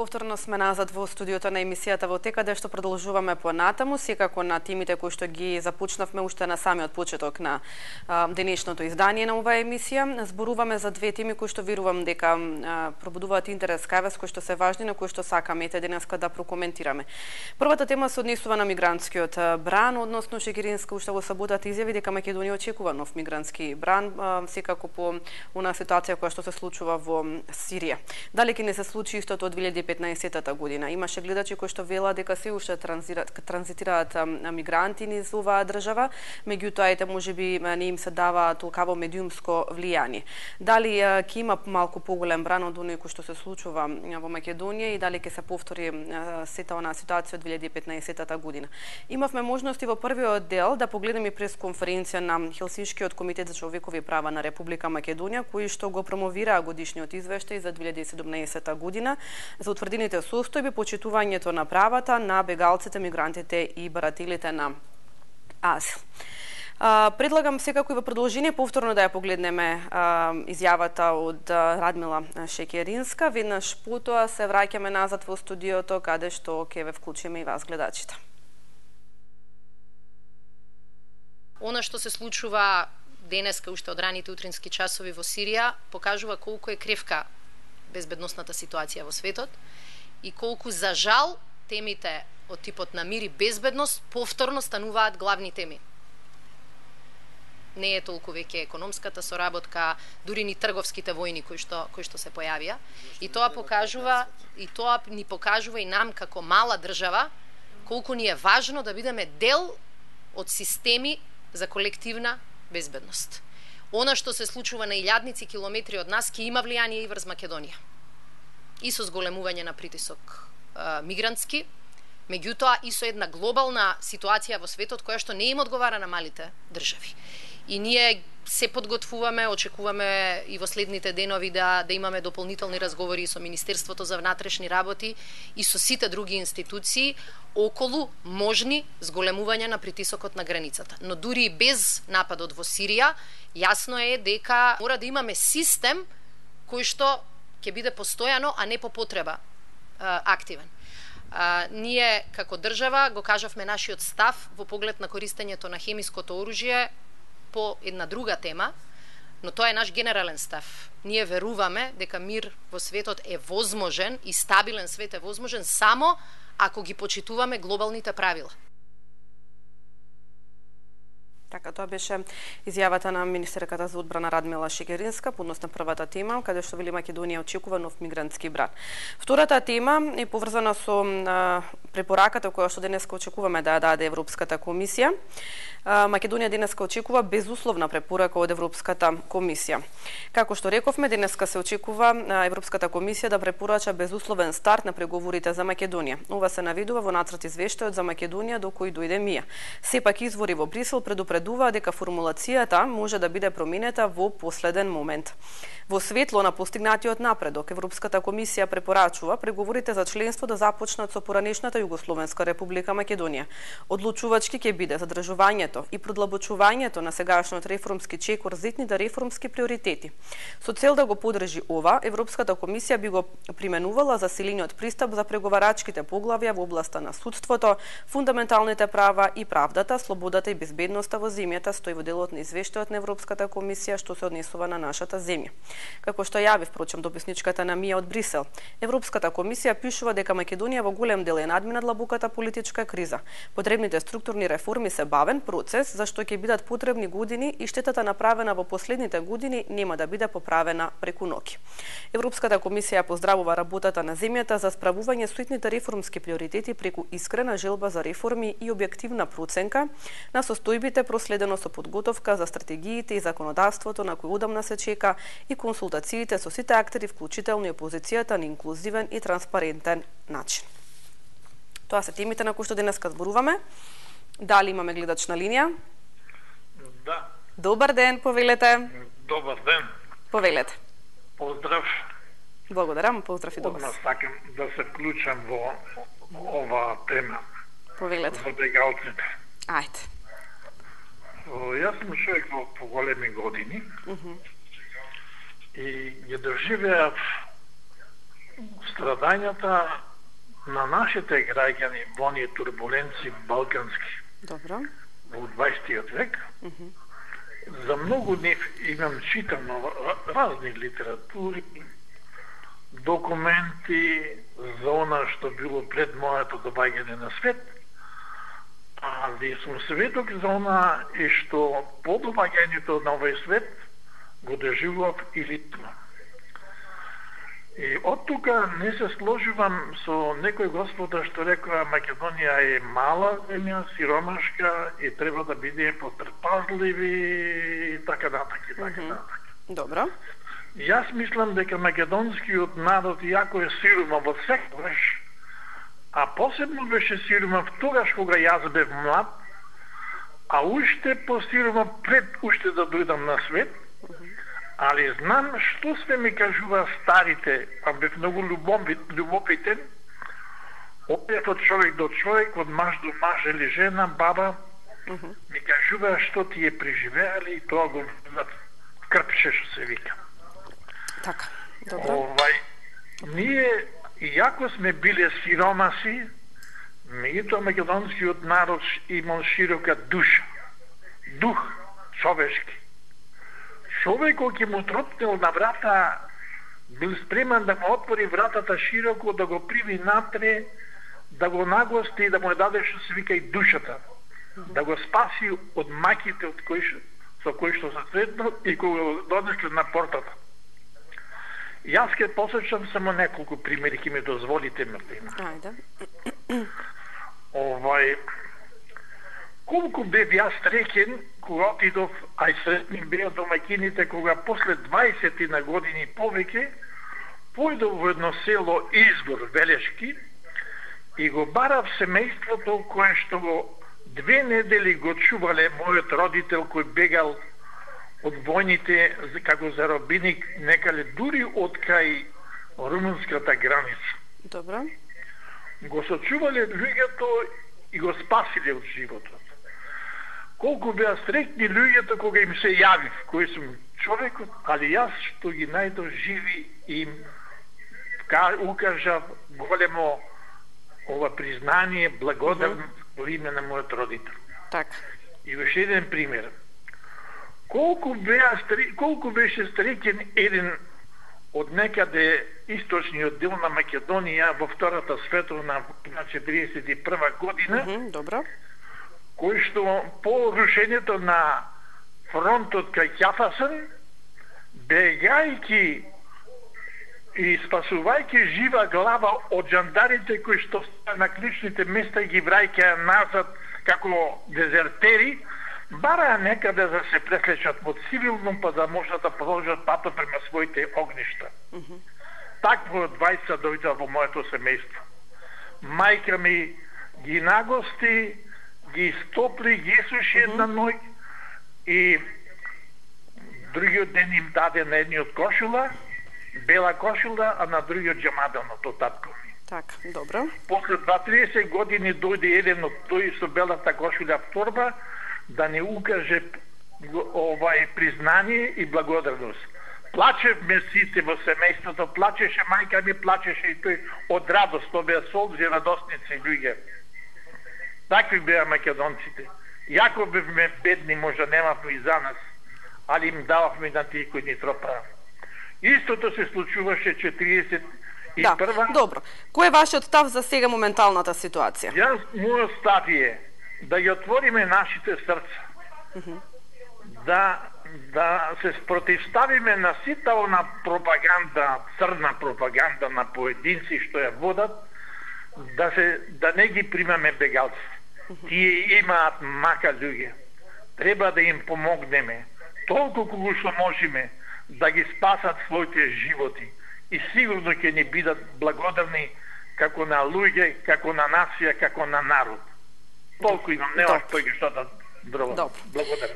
Повторно сме назад во студиото на емисијата во ТК, каде што продолжуваме понатаму, секако на темите кои што ги започнавме уште на самиот почеток на денешното издание на оваа емисија. Зборуваме за две теми кои што верувам дека пробудуваат интерес кај вас, кои што се важни, на кои што сакаме денеска да прокоментираме. Првата тема се однесува на мигрантскиот бран, односно Шекеринска уште во саботата изјави дека Македонија очекува нов мигрантски бран, секако по она ситуација која што се случува во Сирија. Дали ќе не се случи истото од 2015 година? Имаше гледачи кои што велат дека се уште транзитираат мигранти низ оваа држава, меѓутоа ете можеби не им се дава толкаво медиумско влијание. Дали ќе има малку поголем бран од оној кој што се случува во Македонија и дали ќе се повтори сета онаа ситуација од 2015 година? Имавме можности во првиот дел да погледнеме пресконференција на Хелсиншкиот комитет за човекови права на Република Македонија, кои што го промовираа годишниот извештај за 2017 година за утврдените состојби, почитувањето на правата на бегалците, мигрантите и барателите на азил. Предлагам секако и во продолжение повторно да ја погледнеме изјавата од Радмила Шекеринска. Веднаш потоа се враќаме назад во студиото, каде што ќе ве вклучиме и вас гледачите. Она што се случува денеска уште од раните утрински часови во Сирија покажува колку е кревка безбедносната ситуација во светот и колку за жал темите од типот на мир и безбедност повторно стануваат главни теми. Не е толку веќе економската соработка, дури ни трговските војни кои што се појавија. И тоа покажува, и тоа ни покажува и нам како мала држава колку ни е важно да бидеме дел од системи за колективна безбедност. Она што се случува на илјадници километри од нас ќе има влијание и врз Македонија. И со зголемување на притисок мигрантски, меѓутоа и со една глобална ситуација во светот која што не им одговара на малите држави. И ние се подготвуваме, очекуваме и во следните денови да имаме дополнителни разговори со Министерството за внатрешни работи и со сите други институции околу можни зголемувања на притисокот на границата. Но дури и без нападот во Сирија, јасно е дека мора да имаме систем кој што ќе биде постојано, а не по потреба активен. Ние како држава го кажавме нашиот став во поглед на користењето на хемиското оружје по една друга тема, но тоа е наш генерален став. Ние веруваме дека мир во светот е возможен и стабилен свет е возможен само ако ги почитуваме глобалните правила. Така, тоа беше изјавата на министерката за одбрана Радмила Шекеринска по однос на првата тема, каде што вели Македонија очекува нов мигрантски бран. Втората тема е поврзана со препораката која што денеска очекуваме да ја даде Европската комисија. Македонија денеска очекува безусловна препорака од Европската комисија. Како што рековме, денеска се очекува Европската комисија да препорача безусловен старт на преговорите за Македонија. Ова се наведува во нацрт извештајот за Македонија до кој дојде МИА. Сепак извори во Брисел предупредува дека формулацијата може да биде променета во последен момент. Во светло на постигнатиот напредок, Европската комисија препорачува преговорите за членство да започнат со поранешната Југословенска република Македонија. Одлучувачки ќе биде задржувањето и продлабочувањето на сегашниот реформски чекор за етните реформски приоритети. Со цел да го подржи ова, Европската комисија би го применувала засилениот пристап за преговарачките поглавја во областа на судството, фундаменталните права и правдата, слободата и безбедноста во земјата, стои во делот на извештајот на Европската комисија што се однесува на нашата земја. Како што јави впрочем дописничката на МИА од Брисел, Европската комисија пишува дека Македонија во голем дел е надмина длабоката политичка криза. Потребните структурни реформи се бавен процес, зашто ќе бидат потребни години и штетата направена во последните години нема да биде поправена преку ноќ. Европската комисија поздравува работата на земјата за справување со итните реформски приоритети преку искрена желба за реформи и објективна проценка на состојбите проследено со подготовка за стратегиите и законодавството на кој одамна се чека и консултациите со сите актери, вклучително и опозицијата, на инклузивен и транспарентен начин. Тоа се темите на кои што денеска зборуваме. Дали имаме гледач на линија? Да. Добар ден, повелете. Добар ден. Повелете. Поздрав. Благодарам, поздрав и до вас. Одмah сакам да се вклучам во оваа тема. Повелете. За бегалците. Ајде. Јас сум човек во поголеми години и ја доживеав страдањата на нашите граѓани во оние турбуленции балкански. Добро. Во 20 век. За многу нив имам читано разни литератури, документи за она што било пред моето доаѓање на свет, али сум сведок за она и што по доаѓањето на овој свет го доживував и лично. И од тука не се сложувам со некој господа што рекоа Македонија е мала земја, сиромашка и треба да биде потрпазливи и така натака. Добро. Јас мислам дека македонскиот народ иако е сиромав во секогаш, а посебно беше сиромав тогаш кога јас бев млад, а уште посиромав пред уште да дојдам на свет, али знам што све ми кажува старите, а бев многу љубопитен, опет од човек до човек, од маж до маж или жена, баба, ми кажува што ти е преживеали и тоа го крпше што се вика. Така, добро. Ние, иако сме биле сиромаси, меѓутоа македонскиот народ имал широка душа, дух човешки. Човекот ќе му тропнел на врата, бил спремен да му отвори вратата широко, да го прими натре, да го нагости и да му даде што се вика и душата, да го спаси од маките со кои што се сретнал и кога го донесле на портата. Јас ќе посочам само неколку примери, ќе ми дозволите ме. Ајде. Колку бев јас среќен кога отидов, а и сретни беа домаќините кога после 20 на години повеќе појдов во едно село Избор Велешки и го барав семејството кое што го 2 недели го чувале мојот родител кој бегал од војните како заробиник некале дури од кај румунската граница. Добро. Го сочувале луѓето и го спасиле од животот. Колку беа среќни луѓето кога им се јавив, кој сум човекот, али јас што ги најдов живи им укажав големо ова признание, благодарност во име на мојот родител. Така. И уште еден пример. Колку беше среќен еден од некаде источниот дел на Македонија во Втората световна на 41 година, добро, кој што по рушењето на фронтот кај Ќафасен, бегајки и спасувајќи жива глава од жандарите кои што стоја на клучните места и ги враќаја назад како дезертери, бараа некаде да се преслечат во цивилно, па да можат да продолжат патот према своите огништа. Такво двајца дојдоа во моето семејство. Мајка ми ги нагости, ги стопли, ги суши една ноќ и другиот ден им даде на едниот кошула, бела кошула, а на другиот џамаделното татко ми. Така, добро. После 20-30 години дојде еден од тој со белата кошула в торба да не укаже признание и благодарност. Плачевме сите во семејството, плачеше мајка ми, плачеше и тој од радост, тоа беа солзи, радосници луѓе. Такви беа македонците. Јако бевме бедни, можда немавме и за нас, али им дававме на тие кои ни тропаа. Истото се случуваше 41. Да, добро. Кој е вашиот став за сега моменталната ситуација? Мојот став е да ја отвориме нашите срца. Да се спротивставиме на сита она пропаганда, црна пропаганда на поединци што ја водат, да не ги примаме бегалци. Тие имаат мака луѓе. Треба да им помогнеме. Толку колку што можеме да ги спасат своите животи. И сигурно ќе ни бидат благодарни како на луѓе, како на нација, како на народ. Толку имам, немаш тој што да Добро.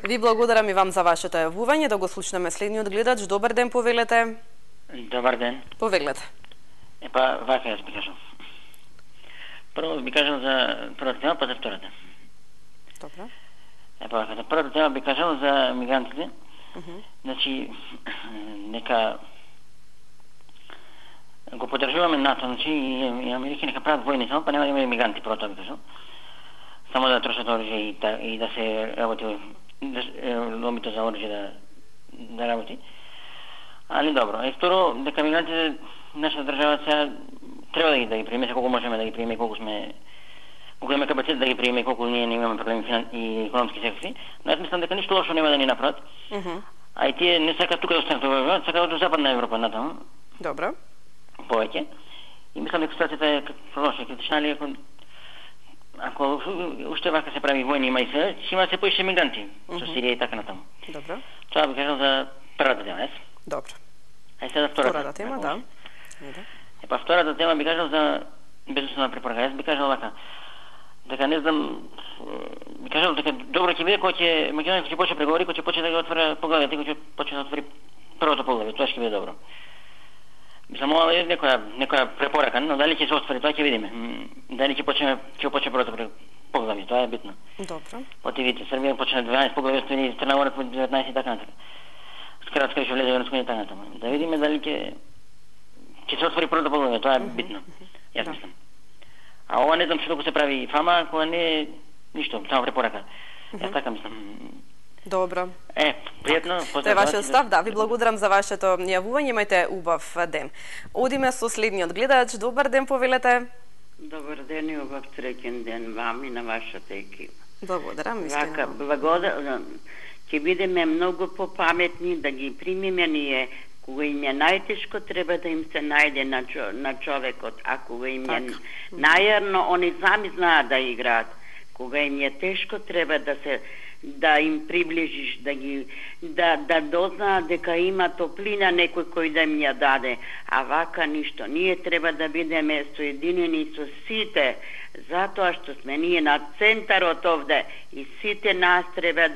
Ви благодарам и вам за вашето јавување. Да го слушнеме следниот гледач. Добар ден, повелете. Добар ден. Повелете. Вака јас би кажал. Прво би кажал за првата тема, па за втората. Добро. Вака, за првата тема би кажал за мигрантите. Значи, нека го поддржуваме НАТО, значи и Америка нека прават војни само, па нема да има имигранти прво тоа кажам. Само да трошат оружје и да се работи, ломито за оружје да работи. Али добро. И второ, дека мигрантите нашата држава сега треба да ги приеме, колку можеме да ги приеме, колку имаме капацитет да ги приеме, колку ние не имаме проблеми и економски секси. Но јас мислам дека ништо лошо нема да ни направат. А и тие не сакаат тука да останат во Европа, сакаат од Западна Европа натаму. Добро. Повеќе. И мислам дека ситуацијата е лоша, критична, али ако уште вака се прави војни има и се, ќе има се поише мигранти со Сирија и така натаму. Добро. Тоа би кажал за првата тема, јас. Добро. Ај сега втората тема, да. Па втората тема би кажал за безусловна препорака. Јас би кажал вака, дека не знам, би кажал дека добро ќе биде кога Македонија ќе почне преговори, кога ќе почне да ги отвора поглавите, кога ќе почне да отвори првото поглавје, тоа ќе биде добро. Мислам, ова е некоја препорака, но дали ќе се оствари, тоа ќе видиме. Дали ќе почне првото поглавје, тоа е битно. Добро. Потивите, Србија почне 12 поглавје, Црна Гора 19 и така натаму. Скратска ќе влезе во Европската и така натаму. Да видиме дали ќе се отвори првото поглавје, тоа е битно. Јас мислам. А ова не знам што се прави фама, кога не е ништо, само препорака. Јас така мислам. Добро. Пријатно. Тоа е вашиот став, да. Ви благодарам за вашето јавување, имајте убав ден. Одиме со следниот гледач. Добар ден, повелете. Добар ден и убав среќен ден вам и на вашата екипа. Благодарам, истина. Вака, благодарам. Ќе бидеме многу попаметни да ги примиме ние. Кога им е најтешко, треба да им се најде на човекот. А кога им е најерно, они сами знаат да играат. Кога им е тешко, треба да им приближиш, да дознаат дека има топлина некој кој да им ја даде. А вака ништо. Ние треба да бидеме соединени со сите, затоа што сме ние на центарот овде и сите нас треба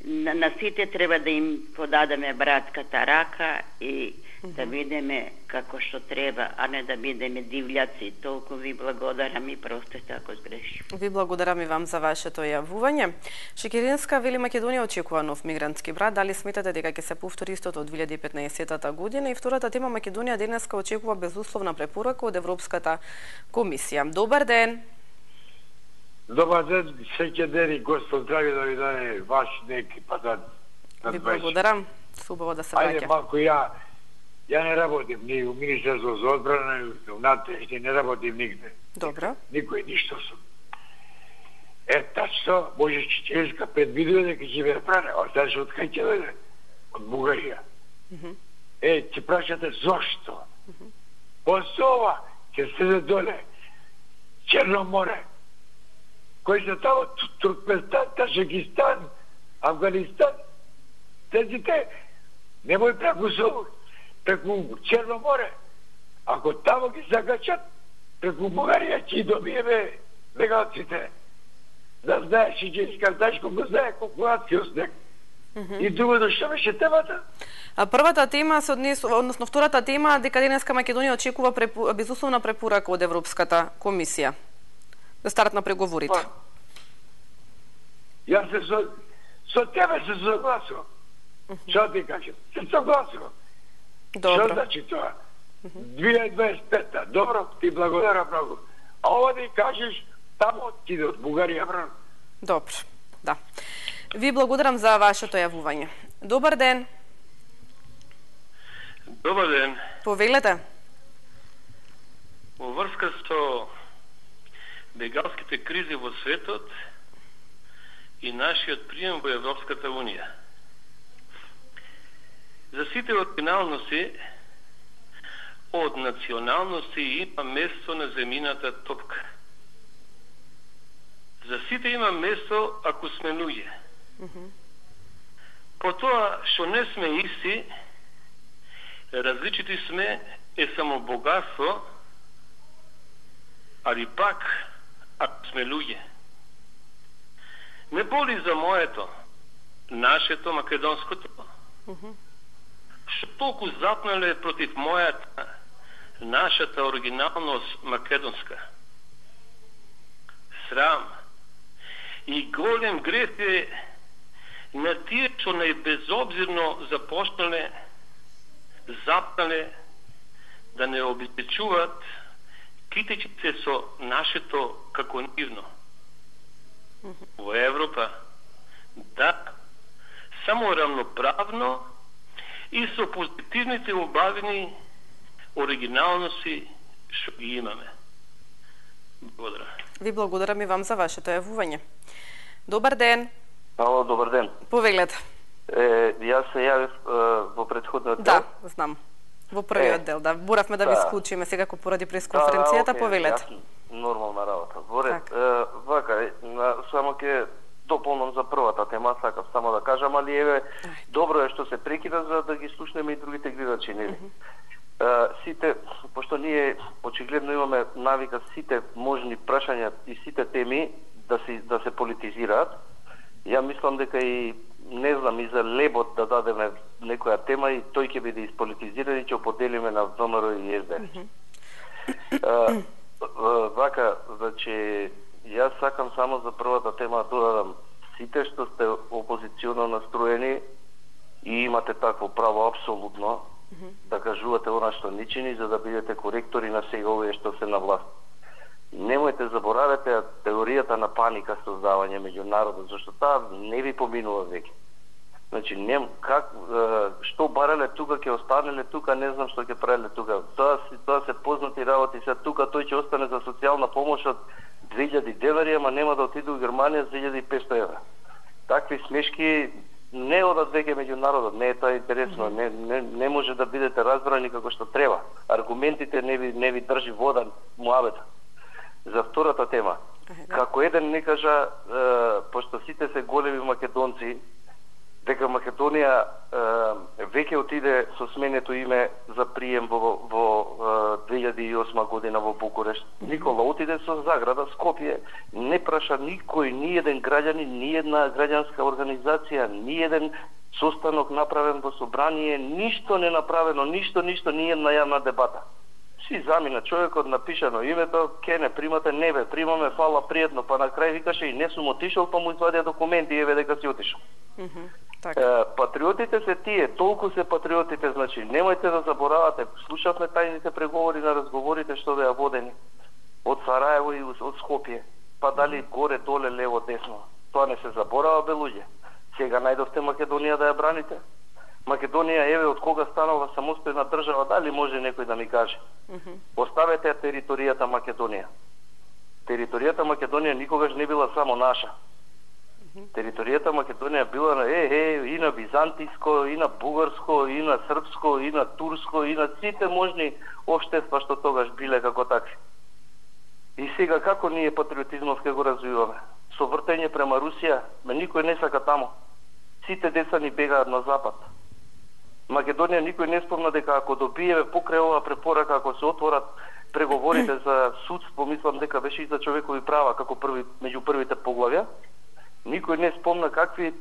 на сите треба да им подадеме братката рака и да бидеме како што треба, а не да бидеме дивљаци. Толку ви благодарам и простете ако сгрешим. Ви благодарам и вам за вашето јавување. Шекеринска вели Македонија очекува нов мигрантски брат. Дали сметате дека ќе се повтори истото од 2015 година? И втората тема, Македонија денеска очекува безусловна препорака од Европската комисија. Добар ден. Добар ден, среќен ден и Господ здрави да ви даде ваш екипа да ви благодарам. Убаво да се враќа. Ајде малку ја не работим ни у Министерство за одбрана, ни у НАТО, не работим нигде. Добро. Никој ништо сум. Тачно, може Чеченска предвидува дека ќе ве пране, а знаеш од кај ќе дојде? Од Бугарија. Ќе прашате зошто? Косова ќе седе доле, Черно море, кои се тамо Туркменстан, Таджикистан, Афганистан, тезите немој преку Черно море. Ако тамо ги закачат, преку Бугарија ќе добиеме бегалците. Да знаеш и ќе искаш колку знае колку атиос нек. И другото што беше темата? Првата тема се односно втората тема дека денеска Македонија очекува безусловна препорака од Европската комисија за старт на преговорите. Јас со тебе се согласувам. Што ти кажам? Се согласувам. Добро. Што значи тоа? 2025-та. Добро, ти благодарам многу. А ова да кажеш, тамо ти од Бугарија бран. Добро, да. Ви благодарам за вашето јавување. Добар ден. Добар ден. Повелете. Во врска со бегалските кризи во светот и нашиот прием во Европската Унија. За сите оригиналности од националности има место на земјината топка. За сите има место ако сме луѓе. По тоа што не сме исти, различити сме е само богатство, али пак ако сме луѓе. Не боли за моето, нашето македонското, што толку запнале против мојата, нашата оригиналност македонска. Срам и голем греф е на тие што најбезобзирно започнале, запнале да не обезпечуваат китечите со нашето како нивно. Во Европа, да, само равноправно и со позитивните убавени оригиналности што ги имаме. Благодарам. Ви благодарам и вам за вашето јавување. Добар ден. Ало, добар ден. Повелете. Јас се јавив во претходниот дел. Да, знам. Во првиот дел, да. Боравме да ви исклучиме сега поради пресконференцијата, повелете. Нормална работа. Во ред, вака, само ќе дополнам за првата тема, сакам само да кажам, али еве, добро е што се прекида за да ги слушнеме и другите гледачи, нели? Сите, пошто ние очигледно имаме навика сите можни прашања и сите теми да се политизираат, ја мислам дека и не знам и за лебот да дадеме некоја тема и тој ќе биде исполитизиран и ќе поделиме на ВМРО и СДС. Вака, значи, јас сакам само за првата тема да додадам сите што сте опозиционно настроени и имате такво право апсолутно да кажувате она што не чини за да бидете коректори на сега овие што се на власт. Немојте заборавете теоријата на паника создавање меѓу народот, зашто таа не ви поминува веќе. Значи, што барале тука, ќе останеле тука, не знам што ќе правеле тука. Тоа се познати работи, се тука тој ќе остане за социјална помош од 2000 денари, ама нема да отиде во Германија за 1500 евра. Такви смешки не одат веќе меѓу народот, не е тоа интересно, не може да бидете разбрани како што треба. Аргументите не ви држи вода муабета. За втората тема, како еден не кажа, пошто сите се големи македонци, дека Македонија веќе отиде со сменето име за прием во 2008 година во Букурешт. Никола отиде со заграда Скопје, не праша никој, ни еден граѓанин, ни една граѓанска организација, ни еден состанок направен во собрание, ништо не направено, ништо, ни една јавна дебата. Си замина човекот, напишано името, ке не примате, не бе, примаме, фала, пријатно, па на крај викаше и не сум отишол, па му извадија документи и еве дека си отишол. Патриотите се тие, толку се патриотите, значи, немојте да заборавате, слушавме тајните преговори на разговорите што беа водени од Сараево и од Скопје, па дали горе, доле, лево, десно. Тоа не се заборава, бе луѓе. Сега најдовте Македонија да ја браните. Македонија, еве, од кога станува самостојна држава, дали може некој да ми каже? Оставете територијата Македонија. Територијата Македонија никогаш не била само наша. Територијата Македонија била и на византиско, и на бугарско, и на српско, и на турско, и на сите можни општества што тогаш биле како такви. И сега како ние патриотизмов ќе го развиваме? Со вртење према Русија, никој не сака таму. Сите деца ни бегаат на запад. Македонија никој не спомна дека ако добиеме покрај оваа препорака, ако се отворат преговорите за судство, мислам дека беше и за човекови права како меѓу првите поглавја, никој не спомна какви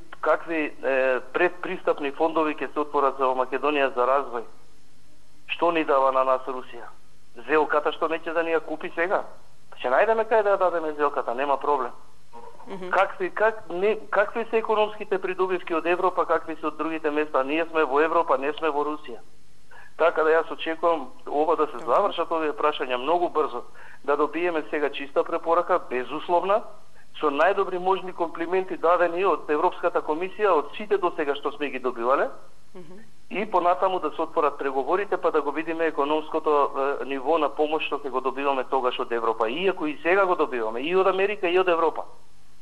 предпристапни фондови ќе се отворат за Македонија за развој. Што ни дава на нас Русија? Зелката што неќе да ни ја купи сега? Ќе најдеме кај да ја дадеме зелката, нема проблем. Какви се економските придобивки од Европа, какви се од другите места? Ние сме во Европа, не сме во Русија. Така да јас очекувам ова да се завршат овие прашања многу брзо, да добиеме сега чиста препорака, безусловна, со најдобри можни комплименти дадени од Европската комисија, од сите до сега што сме ги добивале, и понатаму да се отворат преговорите, па да го видиме економското ниво на помош што ќе го добиваме тогаш од Европа. Иако и сега го добиваме, и од Америка, и од Европа.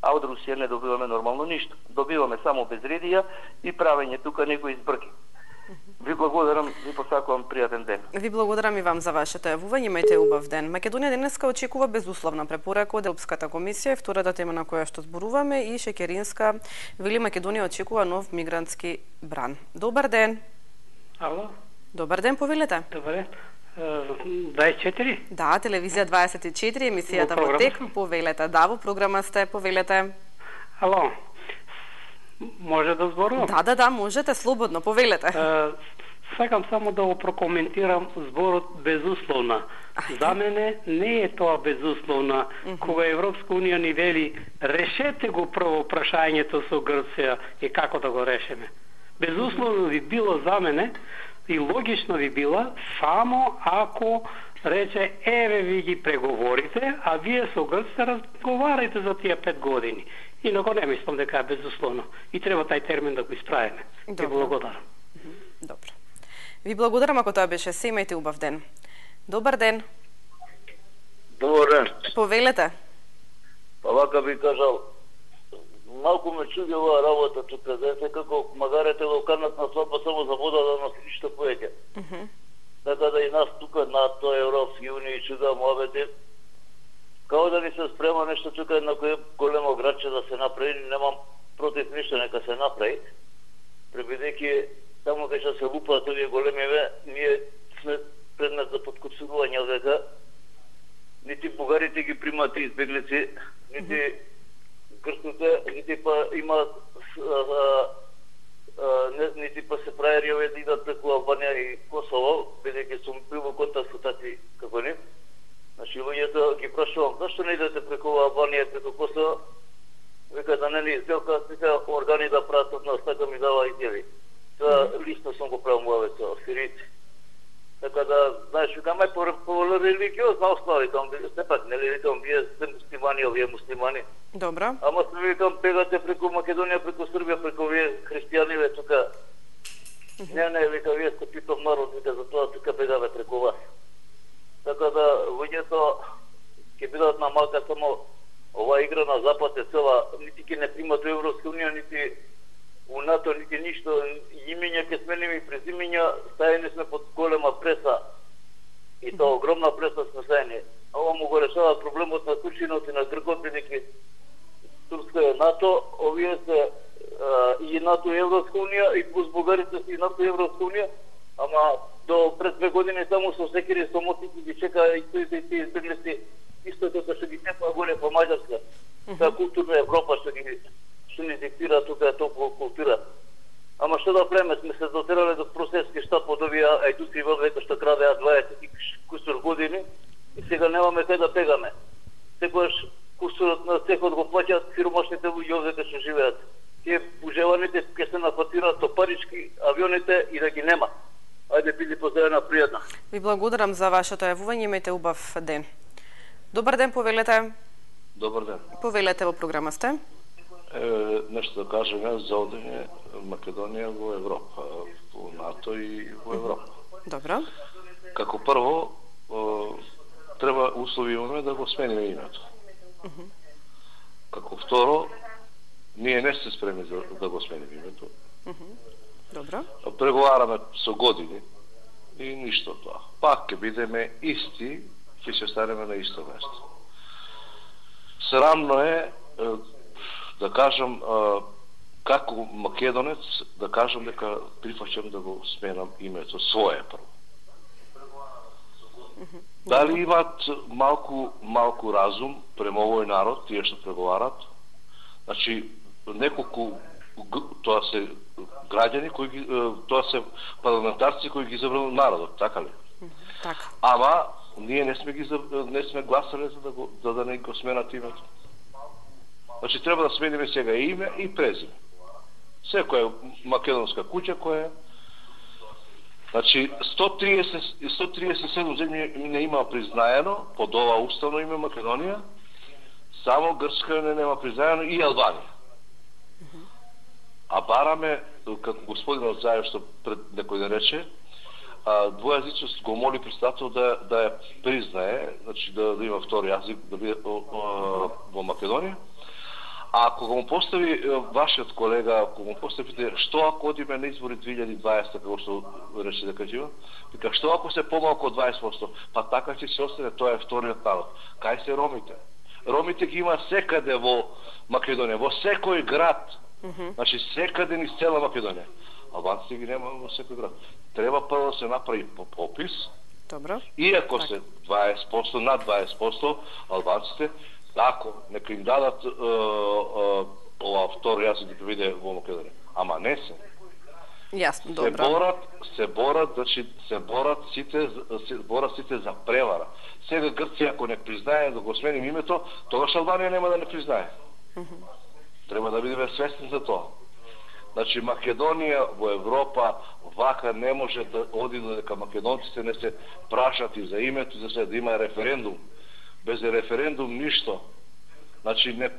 А од Русија не добиваме нормално ништо. Добиваме само безредија и правење тука некои избрки. Ви благодарам, ви посакувам пријатен ден. Ви благодарам и вам за вашето јавување, имајте убав ден. Македонија денеска очекува безусловна препорака од Европската комисија, втората тема на која што зборуваме, и Шекеринска вели Македонија очекува нов мигрантски бран. Добар ден. Ало. Добар ден, повелете. Добар ден. 24? Да, телевизија 24, емисијата во тек, повелете. Да, во програма сте, повелете. Ало. Може да зборувам? Да, можете, слободно, повелете. Сакам само да го прокоментирам зборот безусловна. За мене не е тоа безусловна. Кога Европска унија ни вели решете го прво прашањето со Грција и како да го решиме. Безусловно би било за мене и логично би била само ако рече еве ви ги преговорите, а вие со грците разговарате за тие 5 години. Инако не мислам дека е безусловно. И треба тај термин да го исправиме. Ви благодарам. Добро. Ви благодарам ако тоа беше се, имајте убав ден. Добар ден. Добар ден. Повелете. Па вака би кажал, малку ме чуди оваа работа тука, знаете како магарете го канат на свадба само за вода да носи ништо повеќе. Така да и нас тука НАТО, Европски унија и чуда муабети, као да ни се спрема нешто тука на кој големо градче да се направи, немам против ништо, нека се направи. Пребидејќи таму кај што се лупаат овие големиве, ние сме предмет за подкупсување од века. Нити бугарите ги примат избеглици, нити грците, нити па има нити па се праери овие да идат преку Албанија и Косово, бидејќи сум бил во контакт со тати како ни. Значи луѓето ги прашувам, зашто не идете преку Албанија, преку Косово? Века да не ни изделка, вика органи да прават од нас, така ми дава идеи. Тоа лично сум го правил муавето, сирици. Така да, знаеш, викам, по религиозна основа, викам, сепак, нели, викам, вие сте муслимани, овие муслимани. Добро. Ама се викам, бегате преку Македонија, преку Србија, преку вие христијаниве тука. Не, вика, вие сте питов народ, вика, затоа тука бегаме преку вас. Така да, луѓето ќе бидат на малка само оваа игра на Запад е цела, нити ќе не примат во Европска унија, нити у НАТО, нити ништо, имиња ќе сменим и презимиња, стајани сме под голема преса. И тоа огромна преса сме стајани. Ова му го решава проблемот на Турчинот и на Гркот, бидејќи Турска е НАТО, овие се и НАТО и Европска унија, и плюс бугарите се и НАТО и Европска унија, ама до пред 2 години само со секири, со мотици ги чека и тие избеглици, исто како што ги тепа горе по Маđarска. Таа културна Европа што ни диктира тука толку култура. Ама што да правиме, сме се дотерале до просески штаб од овие ајдути во века што крадеа 20 кусур години и сега немаме кај да пегаме. Секогаш кусурот на цехот го плаќаат сиромашните луѓе овде што живеат. Тие ужеваните ќе се нафатираат со парички авионите и да ги нема. Ајде биди поздравена, пријатна. Ви благодарам за вашето јавување, имајте убав ден. Добар ден, повелете. Добар ден. Повелете, во програма сте. Нешто да кажем за одење Македонија во Европа, во НАТО и во Европа. Добро. Како прво, треба услови имаме да го смениме името. Како второ, ние не сте спремни да го смениме името. Добро. Преговараме со години и ништо тоа. Пак ќе бидеме исти, ќе се останеме на исто место. Срамно е, да кажам, како македонец, да кажам дека прифаќам да го сменам името свое прво. Дали имат малку разум према овој народ, тие што преговарат? Значи, неколку, тоа се граѓани, тоа се парламентарци кои ги забрал народот, така ли? Така. Ама, ние не сме гласали за да не го сменат името. Значи, треба да смениме сега име и презиме. Секоја македонска куќа која е. Значи, 137 земји не има признаено под ова уставно име Македонија, само Грчка не нема признаено и Албанија. А бараме, како господинот Заев што пред некој ден рече, двојазичност го моли председател да ја признае, значи да има втори јазик да биде во Македонија. А ако го постави вашиот колега, ако го поставите, што ако одиме на избори 2020, како што рече дека ќе има, вика, што ако се помалку од 20%, па така ќе се остане, тоа е вториот народ. Кај се ромите? Ромите ги има секаде во Македонија, во секој град. Значи секаде низ цела Македонија. Албанците ги нема во секој град. Треба прво да се направи попис. Добро. Иако се 20%, над 20% албанците, ако нека им дадат ова втор јазик да биде во Македонија. Ама не се. Јасно, добро. Се борат сите за превара. Сега Грција ако не признае да го сменим името, тогаш Албанија нема да не признае. Треба да бидеме свесни за тоа. Значи Македонија во Европа вака не може да оди дека македонците не се прашати за името, за се да има референдум. Без референдум ништо. Значи не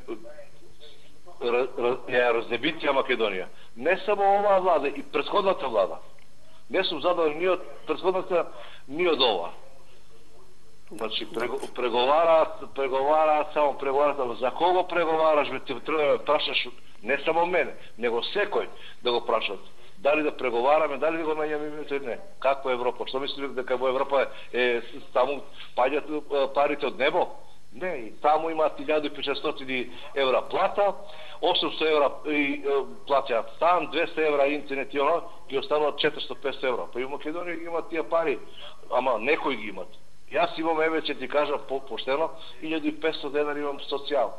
ја разнебитија Македонија. Не само оваа влада, и претходната влада. Не сум задоволен ни од претходната, ни од ова. Значи преговараат, само преговараат, за кого преговараш, бе, ти треба да прашаш не само мене, него секој да го прашат. Дали да преговараме, дали да го најдеме името или не. Каква Европа? Што мислите дека во Европа таму паѓат парите од небо? Не, и таму имаат 1500 евра плата, 800 евра и платят стан, 200 евра интернет и оно, ги остануват 400-500 евра. Па и во Македонија имат тие пари, ама некои ги имат. Јас имам, еве, ќе ти кажа поштено, 1500 денари имам социјал.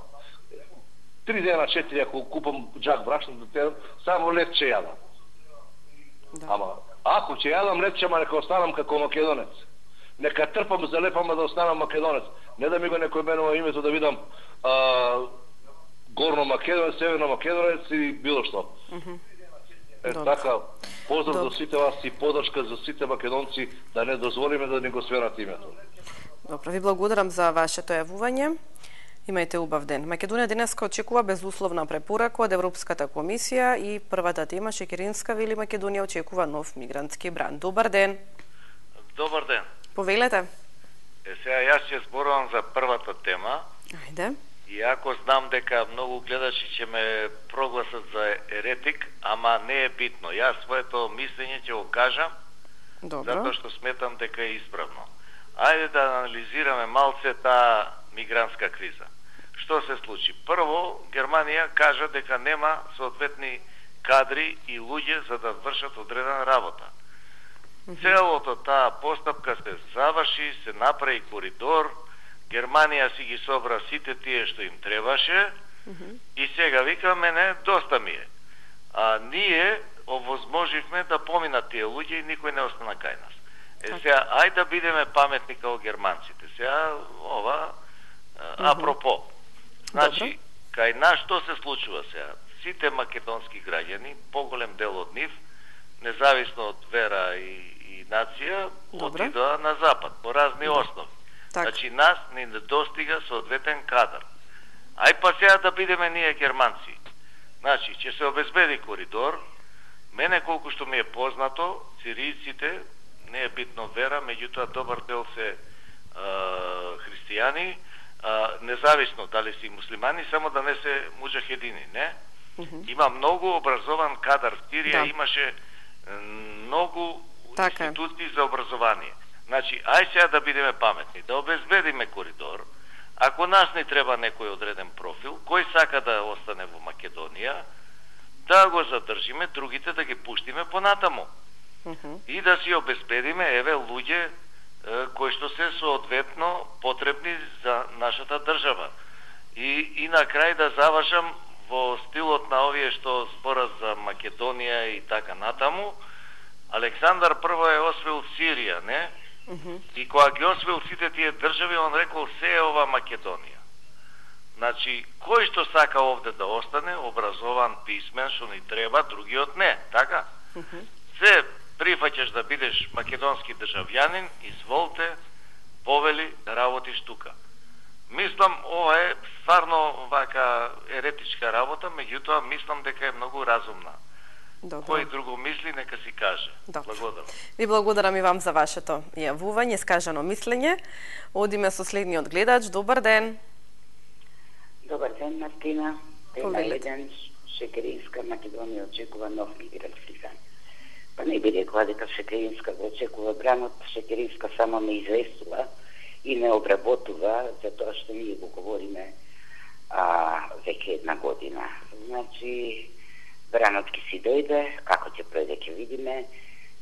3 дена, 4, ако купам джак брашно да терам, само лет ќе јадам. Да. Ама, ако ќе јадам лет, ама нека останам како македонец. Нека трпам за лепама да останам македонец. Не да ми го некој менува името да видам горно македонец, северно македонец и било што. Така, поздрав за сите вас и подршка за сите македонци да не дозволиме да ни го сверат името. Добро, ви благодарам за вашето јавување. Имајте убав ден. Македонија денеска очекува безусловна препорака од Европската комисија и првата тема Шекеринска вели Македонија очекува нов мигрантски бран. Добар ден. Добар ден. Повелете. Сега јас ќе зборувам за првата тема. Ајде. Иако знам дека многу гледачи ќе ме прогласат за еретик, ама не е битно. Јас своето мислење ќе го кажам, затоа што сметам дека е исправно. Ајде да анализираме малце таа мигрантска криза. Што се случи? Прво, Германија кажа дека нема соодветни кадри и луѓе за да вршат одредена работа. Целото таа постапка се заврши, се направи коридор, Германија си ги собра сите тие што им требаше и сега вика мене доста ми е. А ние овозможивме да поминат тие луѓе и никој не остана кај нас. Сега, ајде да бидеме паметни као германците. Сега, ова, апропо. Значи, кај нас што се случува сега? Сите македонски граѓани, поголем дел од нив, независно од вера и нација, отидоа на запад, по разни основи. Значи, нас не недостига соодветен кадар. Ај па сега да бидеме ние германци. Значи, ќе се обезбеди коридор. Мене, колку што ми е познато, сиријците, не е битно вера, меѓутоа добар дел се христијани, независно дали си муслимани, само да не се муџахедини, не? Има многу образован кадар в Сирија, имаше многу институции за образование. Значи, ај сега да бидеме паметни, да обезбедиме коридор. Ако нас не треба некој одреден профил, кој сака да остане во Македонија, да го задржиме, другите да ги пуштиме понатаму. И да си обезбедиме, еве, луѓе кои што се соодветно потребни за нашата држава. И на крај да завршам во стилот на овие што зборат за Македонија и така натаму. Александар прво е освоил Сирија, не? И кога ги освоил сите тие држави, он рекол се е ова Македонија. Значи, кој што сака овде да остане, образован, писмен, што ни треба, другиот не, така? Се прифаќаш да бидеш македонски државјанин, изволте, повели да работиш тука. Мислам, ова е стварно вака еретичка работа, меѓутоа мислам дека е многу разумна. Кој друго мисли, нека си каже. Благодарам. Ви благодарам и вам за вашето јавување, искажано мислење. Одиме со следниот гледач. Добар ден. Добар ден, Мартина. Тема ден Шекеринска Македонија очекува нов мигрантски бран. Па не би рекла дека Шекеринска го очекува бранот, Шекеринска само не известува и не обработува, затоа што ние го говориме веќе една година. Значи, бранот ќе си дојде, како ќе пројде ќе видиме,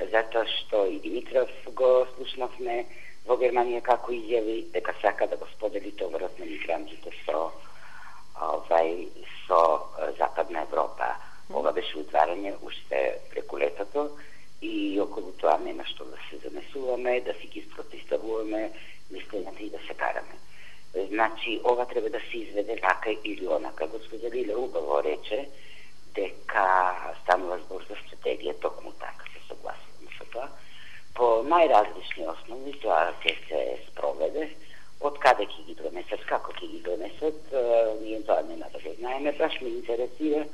затоа што и Димитров го слушнавме во Германија како изјави дека сака да го сподели товарот на мигрантите со Западна Европа. Ова беше отварање уште преку летото и околу тоа нема што да се занесуваме, да си ги спротиставуваме мислењата и да се караме. Значи, ова треба да се изведе вака или онака. Госпожа Лиле убаво рече дека станува најразлични основи, тоа ќе се спроведе. Од каде ќе ги донесат, како ќе ги донесат, ние тоа нема да го знаеме, баш ме интересира.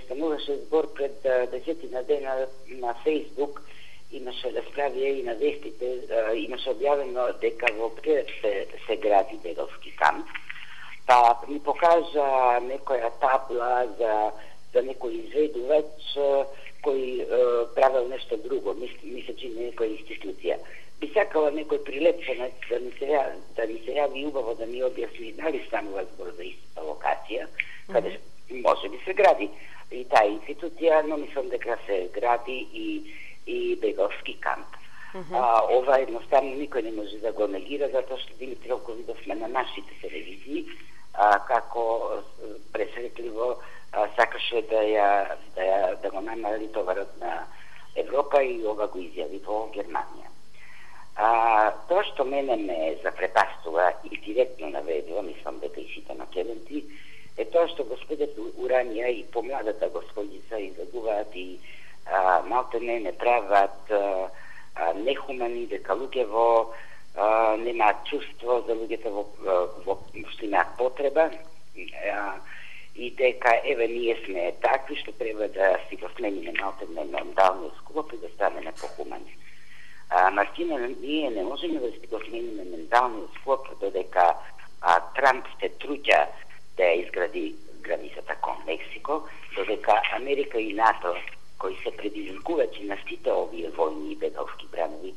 Стануваше збор пред 10 дена на Фейсбук, имаше разправија и на вестите, имаше објавено дека во Прират се гради бегалски камп. Па ми покажа некоја табла за некој изведувач кој правил нешто друго, мисля, че некоја институција. Би сакала некој прилепченец да ми се јави убаво да ми објасни дали станува збор за иста локација, каде може би се гради и таа институција, но мислам дека се гради и бегалски камп. Ова едноставно никој не може да го негира, затоа што Димитров го видовме на нашите телевизии, како пресретливо сакаше да го намали товарот на Европа и ова го изјави во Германија. Тоа што мене ме запрепастува и директно наведува, мислам дека и сите македонци, е тоа што господет Уранија и помладата господица излагуваат и малте не прават нехумани, дека луѓево немаат чувство за луѓето што имаат потреба и дека еве ние сме такви што треба да си го смениме малте не менталниот склоп и да станеме похумани. Мартина, ние не можеме да си го смениме менталниот склоп додека Трамп се труѓа да изгради границата кон Мексико, додека Америка и НАТО, кои се предизвикувачи на сите овие војни и бегалски бранови,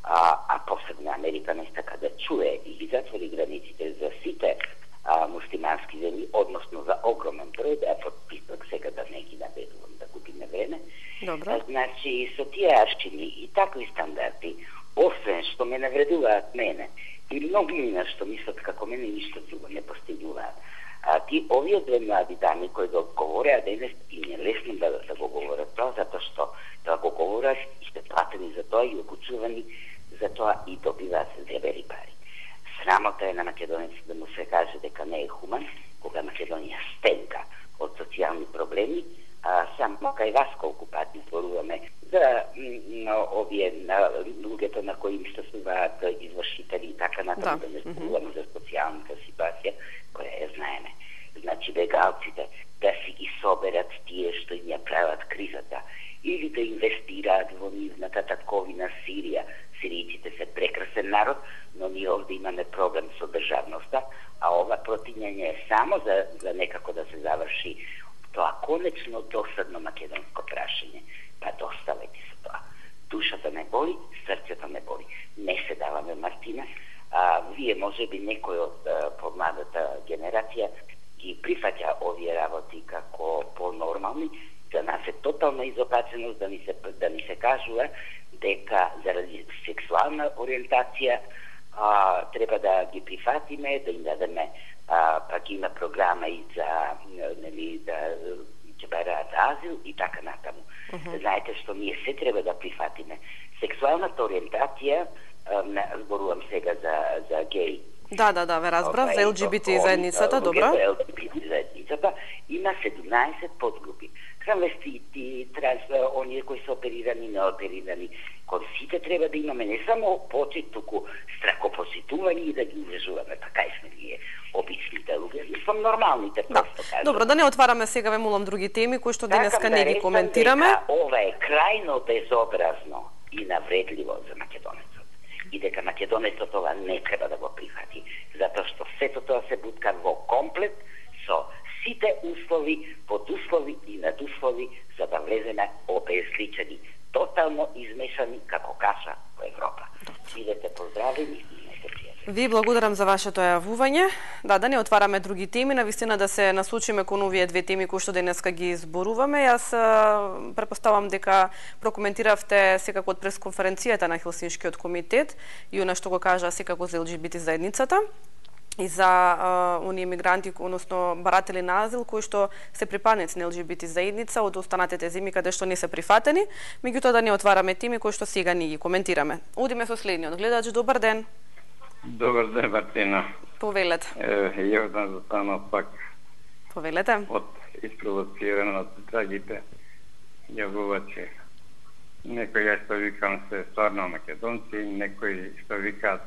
а посебно Америка не сака да чуе и ги затвори границите за сите муслимански земји, односно за огромен број, да ја подписвак сега да не ги наведувам, да губиме време. Значи, со тие аршини и такви стандарди, освен што ме навредуваат мене, и многу мина што мислат како мене, ништо друго не постигнуваат. Овие две млади дами кои го говореа денес и не лесно да го говорат тоа, затоа што да го говорат и сте платени за тоа и обучувани за тоа и добиваат дебели пари. Срамота е на македонец да му се каже дека не е хуман, кога Македонија стенка од социјални проблеми, само кај вас колку пати зборуваме за овие луѓето на кои им стасуваат извршители и така натаму, да не зборуваме за социјалната ситуација која ја знаеме. Значи бегалците да си ги соберат тие што им ја прават кризата или да инвестираат во нивната татковина Сирија. Сиријците се прекрасен народ, но ние овде имаме проблем со државноста, а ова противење е само за некако да се заврши тоа конечно досадно македонско прашање. Па доставете се тоа. Душата не боли, срцето не боли. Не се даваме, Мартина. Вие може би некој од помладата генерација ги прифаќа овие работи како по-нормални. За нас е тотална изопаченост да ни се кажува дека заради сексуална ориентација треба да ги прифатиме, да им дадеме пак има програма и за да ќе бараат азил и така натаму. Знаете што ние се треба да прифатиме. Сексуалната ориентација, зборувам сега за геј. Да, ве разбрав, за ЛГБТ заедницата, добро. ЛГБТ заедницата има 17 подгрупи. Транвестити, оние кои се оперирани, неоперирани. Кон сите треба да имаме не само почет, туку страхопосетување и да ги увежуваме. Така сме ние, обичните луѓе. Мислам нормалните, просто кажам. Добро, да не отвараме сега, ве молам, други теми кои што денеска не ги коментираме. Ова е крајно безобразно и навредливо за македонецот. И дека македонецот ова не треба да го прифати, затоа што сето тоа се бутка во комплет со сите услови, подуслови и надуслови за да влеземе обезличени, тотално измешани како каша во Европа. Бидете поздравени и не се пријатели. Ви благодарам за вашето јавување. Да не отвараме други теми, навистина да се насочиме кон овие две теми кои што денеска ги зборуваме. Јас претпоставам дека прокоментиравте секако од пресконференцијата на Хелсиншкиот комитет и она што го кажа секако за ЛГБТ заедницата и за оние мигранти, односно баратели на азил, кои што се припадници на ЛГБТ заедница од останатите земји каде што не се прифатени, меѓутоа да не отвараме теми кои што сега ни ги коментираме. Одиме со следниот гледач. Добар ден. Добар ден, Мартина. Повелете. Јордан застанал пак. Повелете. Од испровоцирано од трагите јавувачи. Некои што викам се стварно македонци, некои што викаат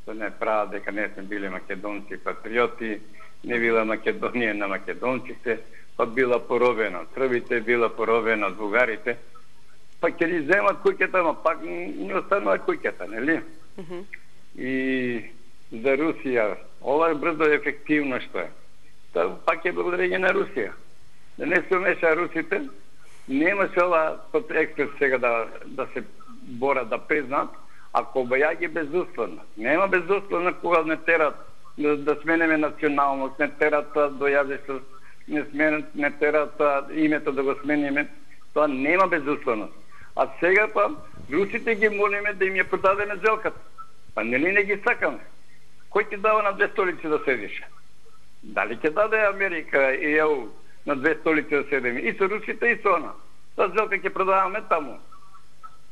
што не прават дека не сме били македонци патриоти, не била Македонија на македонците, па била поробена од србите, била поробена од бугарите, па ќе ли земат куќата, ма пак не останува куќата, нели? И за Русија, ова е брзо ефективно што е. Тоа пак е благодарение на Русија. Да не се умеша русите, нема се ова под експерт сега да се борат, да признаат, ако обајаги безусловно. Нема безусловно кога не терат да сменеме националност, не терат дојавлество, не терат името да го смениме. Тоа нема безусловност. А сега па русите ги молиме да им ја продадеме зелката. Па нели не ги сакаме? Кој ти дава на две столици да седиш? Дали ќе даде Америка и ЕУ на две столици да седеме? И со русите и со она. Таа зелка ќе продаваме таму.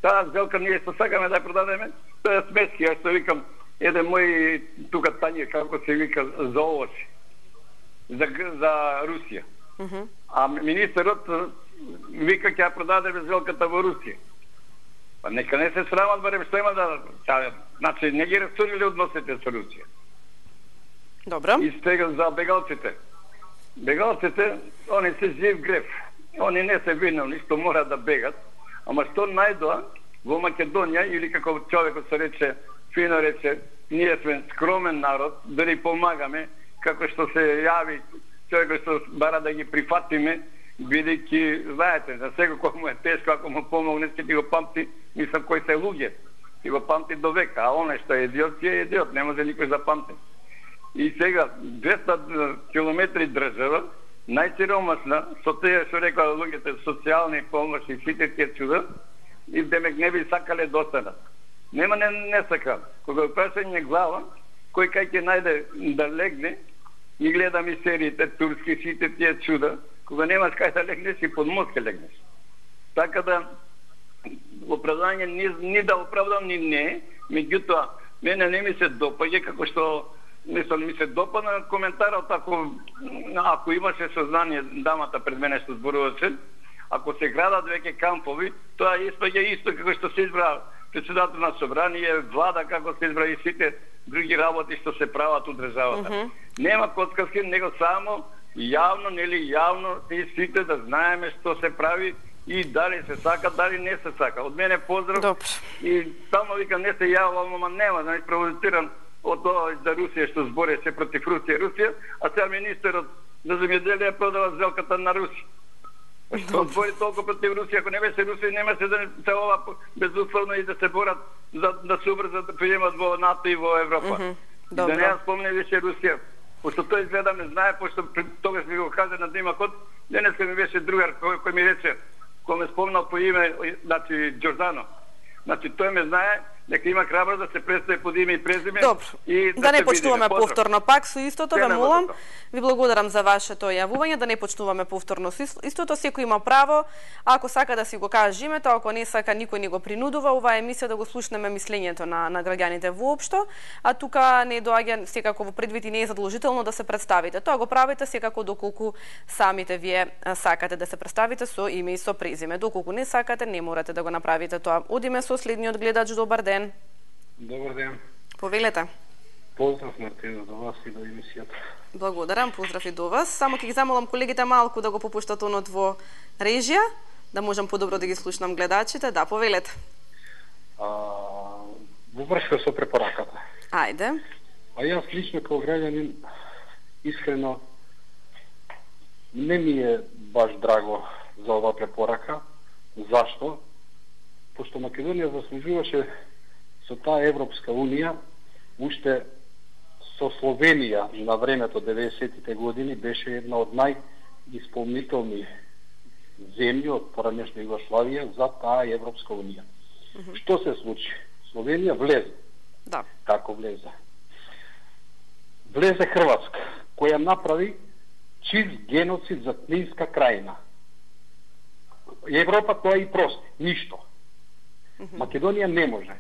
Таа зелка ние што сакаме да ја продадеме, тоа е смески. Јас што викам, еден мој тука Тање, како се вика, за овоси. За Русија. А министерот вика ќе ја продадеме зелката во Русија. Па нека не се срамат, барем што има да... Значи, не ги разсудили односите со Русија. Добро. И сега за бегалците. Бегалците, они се жив греф. Они не се виновни што мора да бегат, ама што најдоа во Македонија, или како човекот се рече, фино рече, ние сме скромен народ, дали помагаме, како што се јави човекот што бара да ги прифатиме, бидејќи, знаете, за сега кој му е тешко, ако му помогне, ќе ти го памти, мислам, кој се луѓе, ти го памти до века, а оне што е идиот, ти е идиот, не може никој да памти. И сега, 200 километри држава, најсиромасна, со тие што рекоа луѓето, социјални помоши, сите тие чуда, и демек не би сакале достанат. Нема не сака. Кога прашање глава, кој кај ќе најде да легне, и гледам и сериите, турски, сите тие чуда, кога немаш кај да легнеш и под мост ќе легнеш. Така да, оправдање ни да оправдам, ни не, меѓутоа, мене не ми се допаѓа, како што мислам, ми се допадна коментарот, ако имаше сознание дамата пред мене што зборуваше, ако се градат веќе кампови, тоа испаѓа исто како што се избра председател на собрание, влада како се избра и сите други работи што се прават у државата. Нема коцкаски, него само јавно, нели јавно, и сите да знаеме што се прави и дали се сака, дали не се сака. Од мене поздрав. Добре. И само викам, не се јавувам, ама нема, значи провоциран од тоа за Русија што збореше против Русија, а сега министерот за земјоделие продава зелката на Русија. Што збори толку против Русија, ако не беше Русија, немаше да се ова безусловно и да се борат да се убрзат да приемат во НАТО и во Европа. Да не ја спомне више Русија. Пошто тој изгледа ме знае, пошто тогаш ми го кажа на димакот, денеска ми беше другар кој ми рече, кој ме спомнал по име, значи Џордано. Значи тој ме знае дека има храброст да се представи под име и презиме. Добро. И да не почнуваме повторно пак со истото, ве молам. Ви благодарам за вашето јавување, да не почнуваме повторно со истото. Секој има право, ако сака да си го каже името, ако не сака, никој не го принудува. Ова емисија да го слушнеме мислењето на граѓаните воопшто, а тука не доаѓа секако во предвид и не е задолжително да се представите. Тоа го правите секако доколку самите вие сакате да се представите со име и со презиме. Доколку не сакате, не морате да го направите тоа. Одиме со следниот гледач. Добар ден. Добар ден. Повелете. Поздрав Мартина до вас и до емисијата. Благодарам, поздрав и до вас. Само ќе ги замолам колегите малку да го попуштат тонот во режија, да можам подобро да ги слушнам гледачите. Да, повелете. Во врска со препораката. Ајде. А јас лично како граѓанин искрено не ми е баш драго за ова препорака. Зашто? Пошто Македонија заслужуваше со таа Европска Унија, уште со Словенија на времето 90-тите години беше една од најисполнителни земји од поранешна Југославија за таа Европска Унија. Што се случи? Словенија влезе. Да. Како влезе? Влезе Хрватска, која направи чист геноцид за Книнска крајина. Европа тоа и прости, ништо. Македонија не може.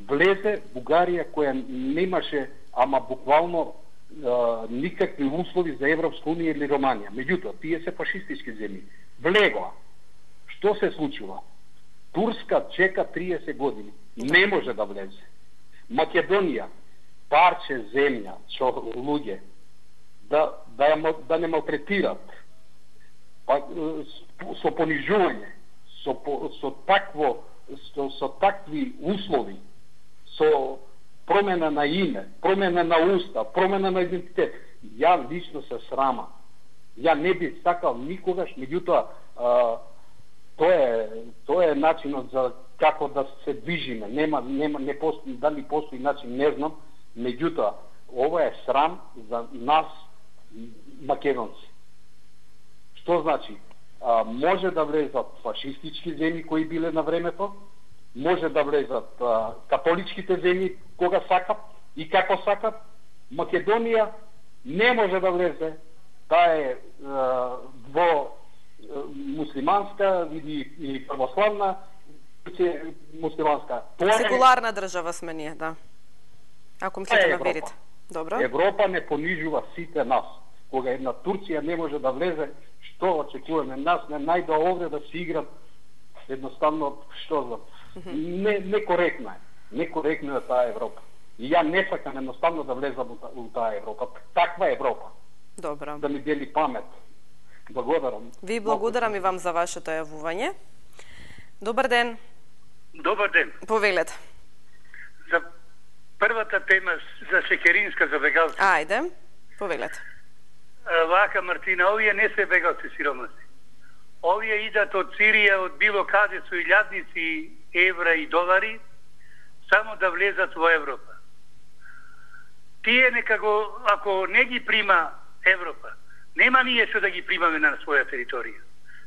Влезе Бугарија која немаше, ама буквално никакви услови за Европска Унија или Романија. Меѓутоа, тие се фашистички земји. Влегоа. Што се случува? Турска чека 30 години. Не може да влезе. Македонија, парче земја, со луѓе, да не малтретират, со понижување, со такви услови, со промена на име, промена на уста, промена на идентитет. Ја лично се срама. Ја не би сакал никогаш, меѓутоа тоа е начинот за како да се движиме. Не постои, дали постои начин, не знам, меѓутоа ова е срам за нас македонци. Што значи? Може да влезат фашистички земји кои биле на времето, може да влезат католичките земји кога сакат и како сакат. Македонија не може да влезе. Таа е муслиманска или православна, муслиманска. Секуларна држава сме ние, да. Ако мислите на верите. Добро. Европа не понижува сите нас. Кога една Турција не може да влезе, што очекуваме? Нас не најдоа овде да се играт едноставно, што знам. Некоректно е. Некоректно е таа Европа. И ја не сакам едноставно да влезам у таа Европа. Таква Европа. Добро. Да ми дели памет. Благодарам. Ви благодарам и вам за вашето јавување. Добар ден. Добар ден. Повелете. За првата тема за Секеринска, за бегалци. Ајде, повелете. Вака, Мартина, овие не се бегалци сиромаси. Овие идат од Сирија, од било каде со илјадници евра и долари, само да влезат во Европа. Тие некако, ако не ги прима Европа, нема ние што да ги примаме на своја територија.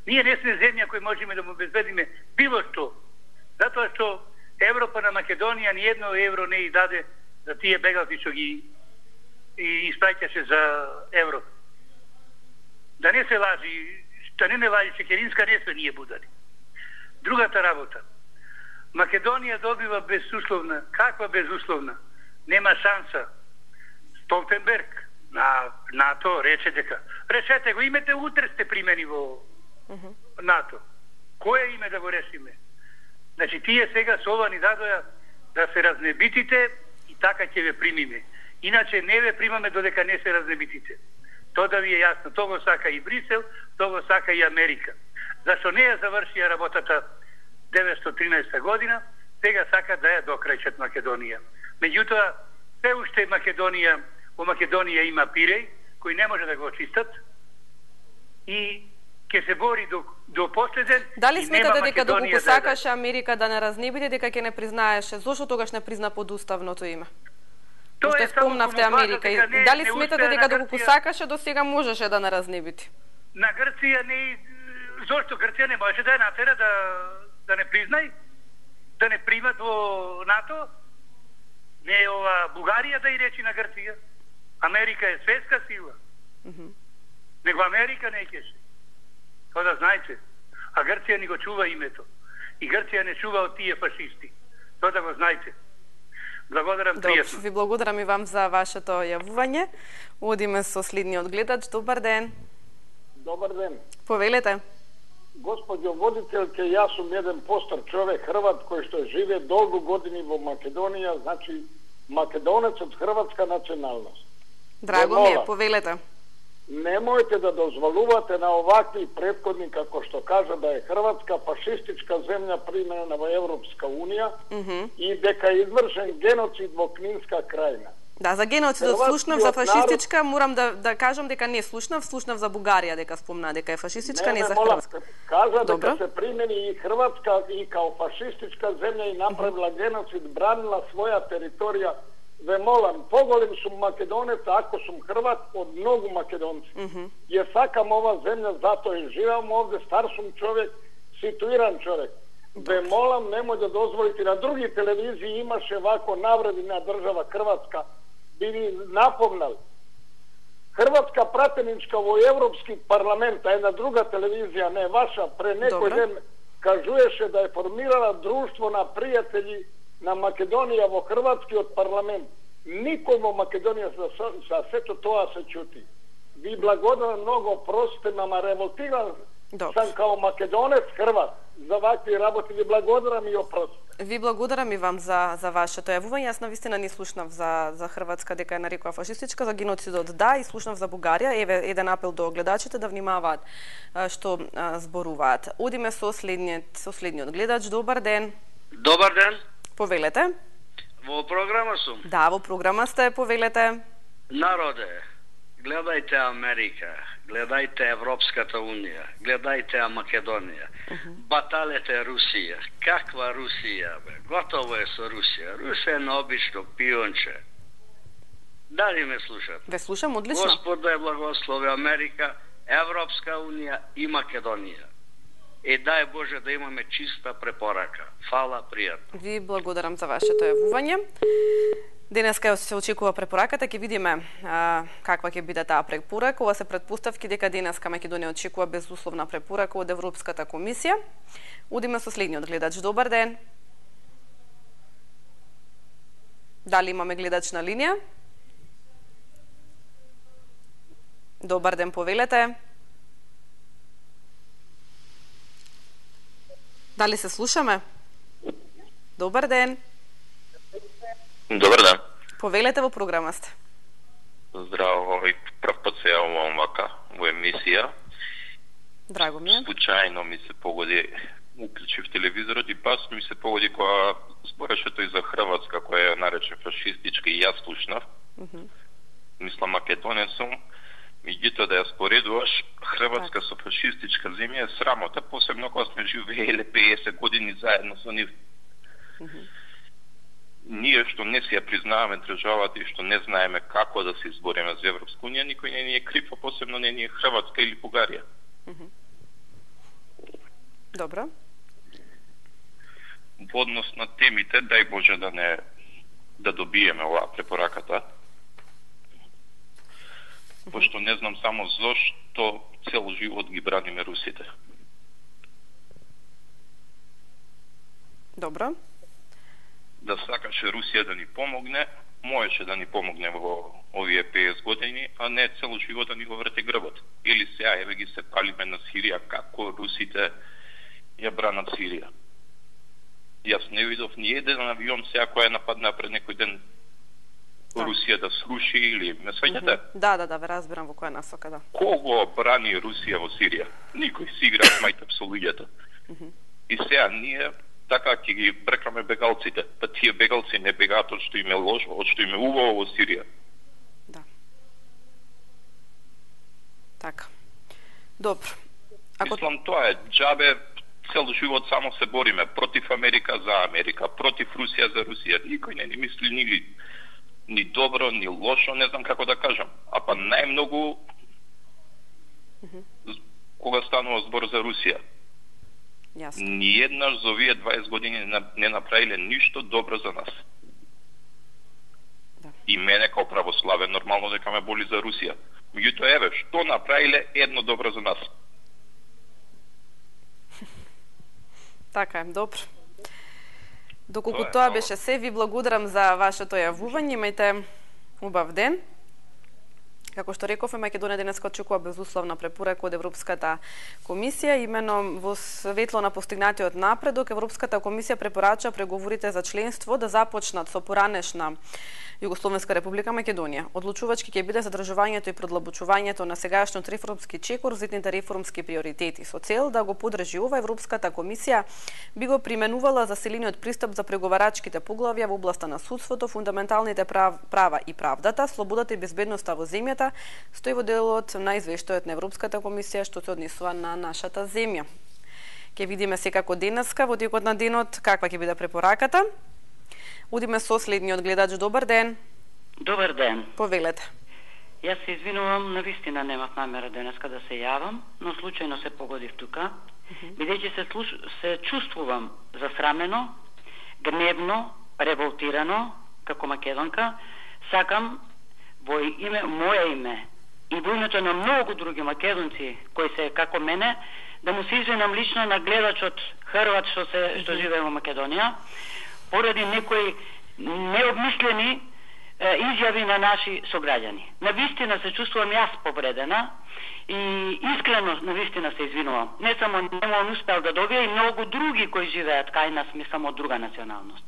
Ние не сме земја кој можеме да му обезбедиме било што. Затоа што Европа на Македонија ни едно евро не и даде за тие бегалци што ги испраќаше за Европа. Да не се лажи, да не лажи Секеринска, не сме ние будали. Другата работа. Македонија добива безусловна. Каква безусловна? Нема шанса. Столтенберг на НАТО рече дека решете го, имете, утре сте примени во НАТО. Кое име да го решиме? Значи, тие сега со ова ни дадоја да се разнебитите и така ќе ве примиме. Иначе не ве примаме додека не се разнебитите. Тоа да ви е јасно. Тоа го сака и Брисел, тоа го сака и Америка. Зашто не ја завршија работата 913 година, сега сака да ја докрајчат Македонија. Меѓутоа, се уште во Македонија има пиреј, кој не може да го очистат и ќе се бори до последен. Дали сметате дека доколку сакаше Америка да не разнебиде, дека ќе не признаеше? Зошто тогаш не призна подуставното име? Тоа е спомнавте Америка. Дали сметате дека доколку сакаше до сега можеше да не разнебити? На Грција не. Зошто Грција не можеше да ја натера да не признај, да не примат во НАТО? Не е ова Бугарија да и речи на Грција. Америка е светска сила. Него Америка не кеше. Тоа да знаете. А Грција ни го чува името. И Грција не чува од тие фашисти. Тоа да го знаете. Благодарам, пријатно. Ви благодарам и вам за вашето јавување. Одиме со следниот гледач. Добар ден. Добар ден. Повелете. Господјо водителке, јас сум еден постар човек, Хрват, кој што живе долго години во Македонија, значи македонец од хрватска националност. Драго ми е, повелете. Немојте да дозволувате на овакви претходни, како што кажа да е Хрватска фашистичка земја примена во Европска Унија и дека е извршен геноцид во Книнска крајна. Да, за геноцидот слушнав, за фашистичка морам да кажам дека не слушнав за Бугарија дека спомна дека е фашистичка, не за Хрватска. Кажа дека се примени и Хрватска и као фашистичка земја и направила геноцид, бранила своја територија. Ве молам, поголем сум македонец, ако сум Хрват, од многу македонци. Ја сакам ова земја, затоа и живеам овде, стар сум човек, ситуиран човек. Ве молам, немој да дозволите, на други телевизии имаше вако навреди на држава Хрватска, би ви напомнал. Хрватска пратеничка во Европски парламент, а една друга телевизија, не ваша, пре некој ден кажуеше да е формирала друштво на пријатели на Македонија во Хрватскиот парламент. Никој во Македонија за сето тоа се чути. Ви благодарам многу, простите, ама револтиран Сам као македонец, Хрват. За вакви работи ви благодарам и опростите. Ви благодарам и вам за вашето јавување. Јас навистина не слушнав за Хрватска дека ја нарекува фашистичка, за геноцидот да, и слушнав за Бугарија. Еве еден апел до гледачите да внимаваат што зборуваат. Одиме со следниот гледач. Добар ден. Добар ден. Повелете. Во програма сум. Да, во програма сте, повелете. Народе, гледајте Америка, гледајте Европската Унија, гледајте Македонија, баталете Русија. Каква Русија, бе? Готово е со Русија. Русија е обично пионче. Дали ме слушате? Ве слушам, одлично. Господ да ја благослови Америка, Европска Унија и Македонија. И дај Боже да имаме чиста препорака. Фала, пријатно. Ви благодарам за вашето јавување. Денеска се очекува препораката, ќе видиме каква ќе биде таа препорака. Ова се претпоставки дека денеска Македонија очекува безусловна препорака од Европската комисија. Одиме со следниот гледач. Добар ден. Дали имаме гледач на линија? Добар ден, повелете. Дали се слушаме? Добар ден. Добар ден. Повелете, во програма сте. Здраво, овој прв пат се јавувам вака во емисија. Драго ми е. Случајно ми се погоди, уклучив телевизорот и пас ми се погоди кога збореше тој за Хрватска, која ја нарече фашистичка и јас слушнав. Мислам македонец сум. Меѓутоа да ја споредуваш Хрватска со фашистичка земја е срамота, посебно кога сме живееле 50 години заедно со нив. Ние што не си ја признаваме државата и што не знаеме како да се избориме за Европска унија, никој не ни е крив, посебно не ни е Хрватска или Бугарија. Добро. Во однос на темите, дај Боже да добиеме оваа препораката. Пошто не знам само зошто цел живот ги браниме русите. Добро. Да сакаше Русија да ни помогне, можеше да ни помогне во овие 50 години, а не цел живот да ни го врте грбот. Или сега еве ги се палиме на Сирија, како русите ја бранат Сирија. Јас не видов ни еден авион сега кој е нападна пред некој ден Русија да сруши или ме сваќате? Да, ве разбирам во која насока, да. Кого брани Русија во Сирија? Никој си игра с мајтап со луѓето. И сега ние така ќе ги бркаме бегалците. Па тие бегалци не бегаат од што им е лошо, од што им е убаво во Сирија. Да. Така. Добро. Мислам, тоа е џабе, цел живот само се бориме против Америка за Америка, против Русија за Русија. Никој не ни мисли ни добро, ни лошо, не знам како да кажам. А па најмногу кога станува збор за Русија. Ниеднаш за овие 20 години не направиле ништо добро за нас. И мене као православен нормално дека ме боли за Русија. Меѓутоа еве, што направиле едно добро за нас? Така е, добро. Доколку тоа беше се, ви благодарам за вашето јавување. Имајте убав ден. Како што рековме, Македонија денеска очекува безусловна препорака од Европската комисија. Имено во светло на постигнатиот напредок, Европската комисија препорача преговорите за членство да започнат со поранешна Југословенска република Македонија. Одлучувачки ќе биде задржувањето и продлабочувањето на сегашниот реформски чекор за итните реформски приоритети. Со цел да го поддржи ова, Европската комисија би го применувала заселениот пристап за преговарачките поглавја во областа на судството, фундаменталните права и правдата, слободата и безбедноста во земјата, стои во делот на извештајот на Европската комисија што се однесува на нашата земја. Ќе видиме секако денеска во текот на денот каква ќе биде препораката. Одиме со следниот гледач. Добар ден. Добар ден. Повелете. Јас се извинувам, навистина немав намера денеска да се јавам, но случајно се погодив тука, бидејќи се чувствувам засрамено, гневно, револтирано, како македонка, сакам во име, моје име и во името на многу други македонци кои се како мене, да му се извинам лично на гледачот Хрват што живее во Македонија, поради некои необмислени изјави на наши сограѓани. Навистина се чувствувам јас повредена и искрено навистина се извинувам. Не само нема успел да добија и многу други кои живеат кај нас, мислам од друга националност.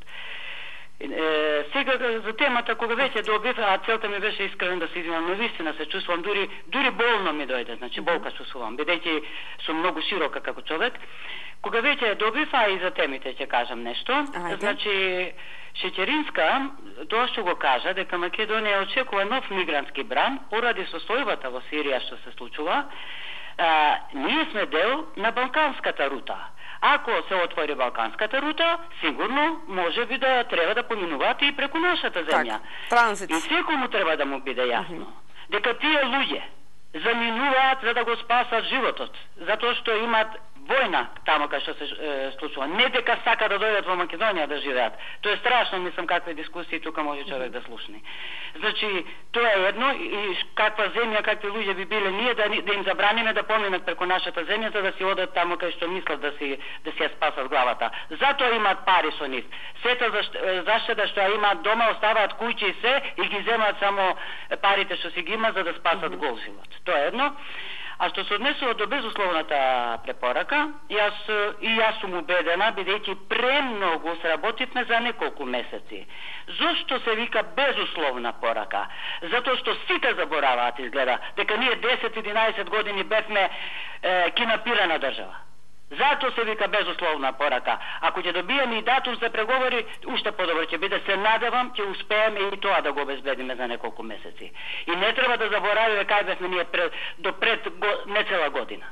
Сега за темата кога веќе добив, а целта ми беше искрено да се извинувам, навистина се чувствувам, дури болно ми дојде, значи болка чувствувам, бидејќи сум многу широка како човек. Кога веќе добив, а и за темите ќе кажам нешто, значи Шеќеринска тоа што го кажа дека Македонија очекува нов мигрантски бран поради состојбата во Сирија што се случува. Ние сме дел на балканската рута. Ако се отвори балканската рута, сигурно може би да треба да поминуваат и преку нашата земја. Транзит. И секому треба да му биде јасно дека тие луѓе заминуваат за да го спасат животот, затоа што имаат војна тамо кај што се случува. Не дека сака да дојдат во Македонија да живеат. Тоа е страшно, мислам какви дискусии тука може човек да слушне. Значи, тоа е едно и каква земја, какви луѓе би биле ние да им забраниме да поминат преку нашата земја за да си одат тамо кај што мислат да си ја спасат главата. Затоа имаат пари со нив. Сета заштеда што ја имаат дома, оставаат куќи и се и ги земаат само парите што си ги има за да спасат гол живот. Тоа е едно. А што се однесува до безусловната препорака, јас сум убедена, бидејќи премногу сработивме за неколку месеци. Зошто се вика безусловна порака? Затоа што сите забораваат, изгледа, дека ние 10-11 години бевме кинапирана држава. Зато се вика безусловна порака. Ако ќе добиеме и датум за преговори, уште подобро ќе биде. Се надевам, ќе успееме и тоа да го обезбедиме за неколку месеци. И не треба да заборавиме кај бевме ние до пред не цела година.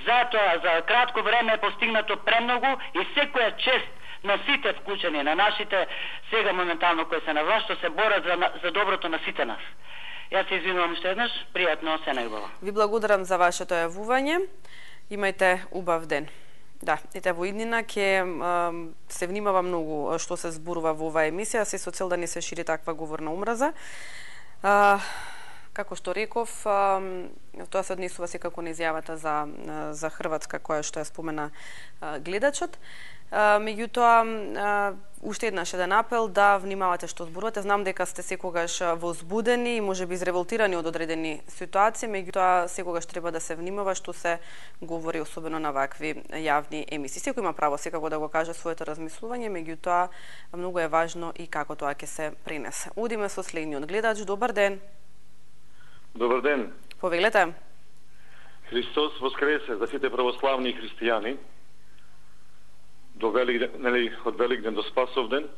Затоа за кратко време е постигнато премногу и секоја чест на сите вклучени, на нашите сега моментално кои се на власт, што се борат за доброто на сите нас. Јас се извинувам уште еднаш, пријатно, се најубаво. Ви благодарам за вашето јавување. Имајте убав ден. Да, ете во иднина ќе се внимава многу што се зборува во оваа емисија, се со цел да не се шири таква говорна омраза. Како што реков, тоа се однесува секако на изјавата за Хрватска која што ја спомена гледачот. Меѓутоа, уште еднаш еден апел да внимавате што зборувате. Знам дека сте секогаш возбудени и можеби изреволтирани од одредени ситуации, меѓутоа секогаш треба да се внимава што се говори, особено на вакви јавни емисии. Секој има право секако да го каже своето размислување, меѓутоа многу е важно и како тоа ќе се пренесе. Одиме со следниот гледач. Добар ден. Добар ден. Повелете. Христос воскресе за сите православни христијани. До Великден, од Великден до Спасовден.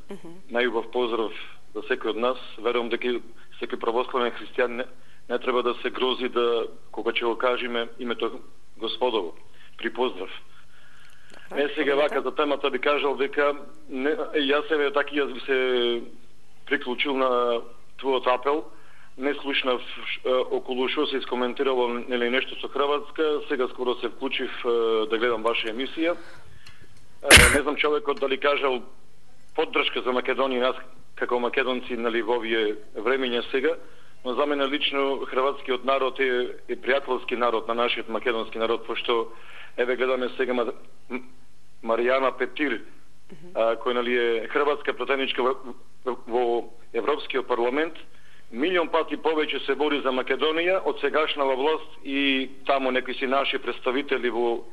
Најубав поздрав за секој од нас. Верувам дека секој православен христијан не треба да се грози да кога ќе го кажеме името Господово. При поздрав. Не сега вака за темата би кажал дека јас би се приклучил на твојот апел. Не слушнав околу што се искоментирало нешто со Хрватска. Сега скоро се вклучив да гледам ваша емисија. Не знам човекот дали кажал поддршка за Македонија, нас како македонци во овие времења сега, но за мене лично хрватскиот народ е пријателски народ на нашиот македонски народ, пошто еве гледаме сега Маријана Петир, кој е хрватска пратеничка во Европскиот парламент, милион пати повеќе се бори за Македонија од сегашнава власт и таму некои си наши представители во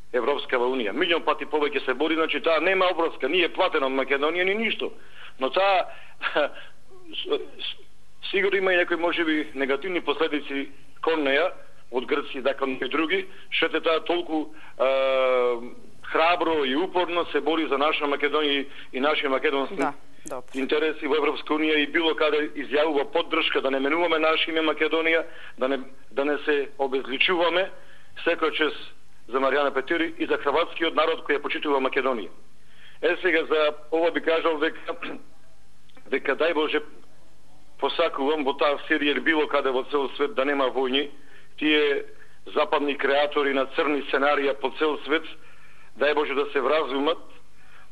Европскава унија. Милион пати повеќе се бори, значи таа нема обврска, ние платена од Македонија ни ништо. Но таа сигурно има и некои можеби негативни последици кон неја од Грција, дека и други, што таа толку храбро и упорно се бори за наша Македонија и наши македонски интереси во Европска унија и било каде изјавува поддршка да не менуваме наше име Македонија, да не се обезличуваме, секој чест за Маријана Петир и за хрватскиот народ кој ја почитува Македонија. Сега за ова би кажал дека дај Боже посакувам во таа Сирија или било каде во цел свет да нема војни, тие западни креатори на црни сценарија по цел свет, дај Боже да се вразумат,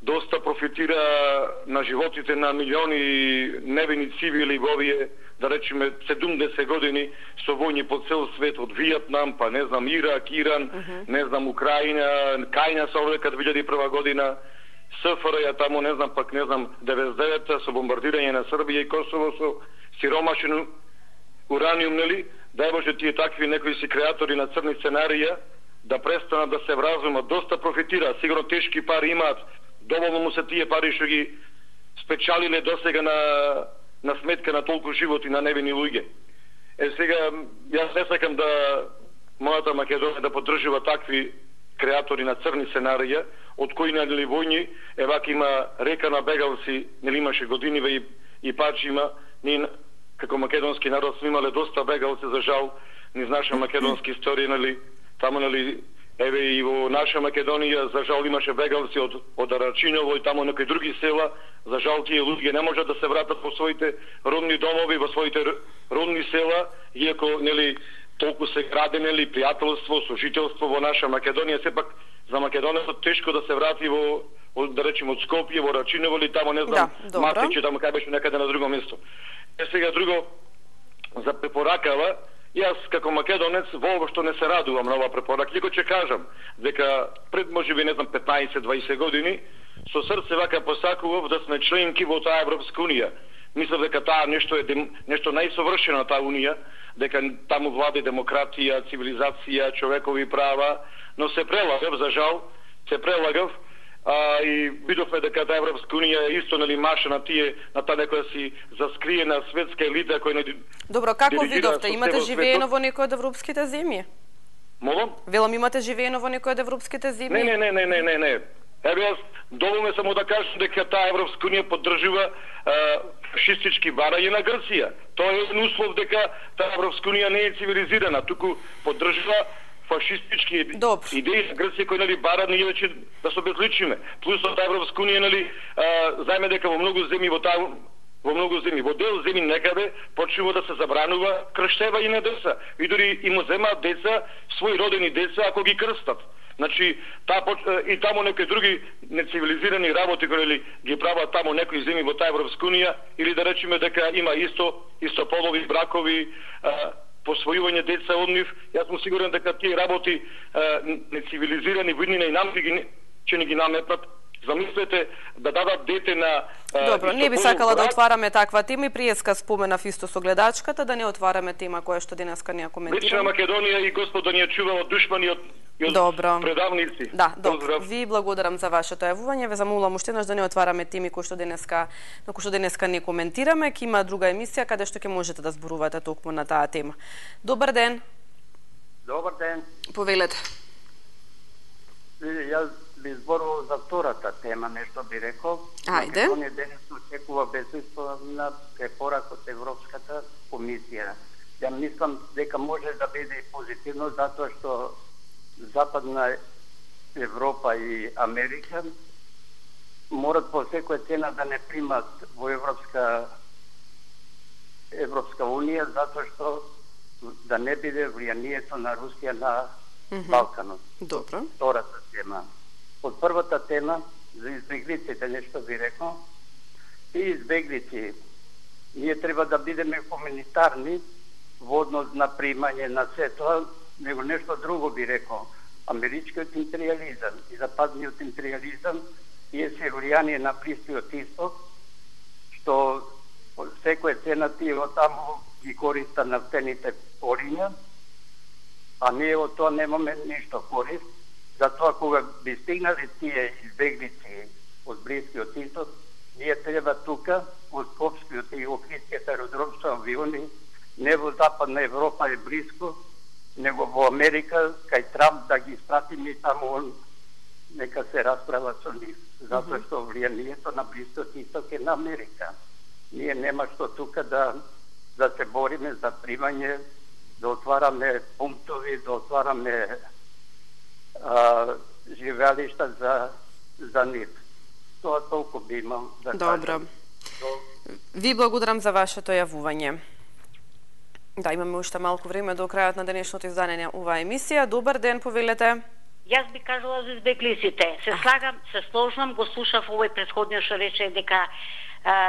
доста профитира на животите на милиони невини цивили во овие, да речеме, 70 години со војни по цел свет, од Виетнам, па не знам, Ирак, Иран, не знам, Украина, Кајна со овека 2001 година, СФР, таму не знам, 99-та со бомбардирање на Србија и Косово со сиромашен ураниум, нели, дај Боже тие такви некои си креатори на црни сценарија да престанат да се вразумат, доста профитира, сигурно тешки пари имаат, доволно му се тие пари што ги спечалиле досега на сметка на толку животи на невини луѓе. Сега, јас не сакам да мојата Македонија да поддржува такви креатори на црни сценарија, од кои нели војни, евака има река на бегалци, нели имаше годиниве и пачи има, ние како македонски народ сме имале доста бегалци, за жал, низ наша македонска историја, нели, таму, нели, еве и во наша Македонија, за жал имаше бегалци од Арачиново и таму некои други села, за жал тие луѓе не можат да се вратат во своите родни домови, во своите родни села, иако, нели, толку се граде, нели, пријателство, сожителство во наша Македонија, сепак за Македонија тешко да се врати во, да речеме, од Скопје, во Рачиново или таму, не знам, Матиче, таму кај беше некаде на друго место. Сега друго, за препоракава, јас како македонец воопшто не се радувам на ова препорака, иако ќе кажам дека пред можеби не знам 15-20 години со срце вака посакував да сме членки во таа Европска унија. Мислам дека таа нешто е нешто најсовршено на таа унија, дека таму влади демократија, цивилизација, човекови права, но се прелагав, за жал, и видовме дека таа Европска унија исто нели маша на тие, на таа некоја си заскриена светска елита која не. Добро, како видовте? Имате живеено во некој од европските земји? Молам? Велам, имате живеено во некој од европските земји? Не. Еве јас доволно само да кажам дека таа Европска унија поддржува фашистички барања на Грција. Тоа е еден услов дека таа Европска унија не е цивилизирана, туку поддржува фашистички идеи на Грција кои нели барат ние веќе да се обезличиме. Плюс од Европска унија нели зајме дека во многу земји во дел земји некаде почнува да се забранува крштевање на деца. И дури им земаат деца, своји родени деца ако ги крстат. Значи, и таму некои други нецивилизирани работи кои ги прават таму некои земји во таа Европска унија, или да речеме дека има истополови бракови, посвојување деца од нив. Јас сум сигурен дека тие работи нецивилизирани во иднина и нам ќе ни ги наметнат. Замислете да дадат дете на Добро, не би сакала да отвараме таква тема и приеска споменав исто со гледачката да не отвараме тема која што денеска не ја коментираме. Вечна Македонија и Господа ни ја чува од душмани од предавници. Да, добро. Ви благодарам за вашето јавување. Ве замолувам уште еднаш да не отвараме теми кои што денеска не коментираме. Ке има друга емисија каде што ќе можете да зборувате токму на таа тема. Добар ден. Добар ден. Повелете. Јас би зборувал за втората тема, нешто би рекол. Ајде. Македонија денес очекува безусловна препорака од Европската комисија. Ја мислам дека може да биде и позитивно, затоа што Западна Европа и Америка морат по секоја цена да не примат во Европска унија, затоа што да не биде влијанието на Русија на Балканот. Добро. Втората тема. Од првата тема за избеглиците нешто би рекол. И избеглици, ние треба да бидеме хуманитарни во однос на примање на се тоа, него нешто друго би рекол. Америчкиот империализам и западниот империализам и се влијание на Блискиот исток, што секоја цена тие од таму ги користа нафтените пориња, а ние од тоа немаме ништо корист. Затоа кога би стигнали тие избеглици од Блискиот исток, ние треба тука, од Скопскиот и Охридскиот аеродром со авиони, не во Западна Европа е близко, него во Америка, кај Трамп да ги испратиме и таму он нека се расправа со нив. Затоа што влијанието на Блискиот исток е на Америка. Ние нема што тука да се бориме за примање, да отвараме пунктови, да отвараме живеалишта за нив. Тоа толку би имал да кажам. Добро. Ви благодарам за вашето јавување. Да, имаме уште малку време до крајот на денешното издание на оваа емисија. Добар ден, повелете. Јас би кажала за избеглиците. Се сложам, го слушав овој претходниот што рече дека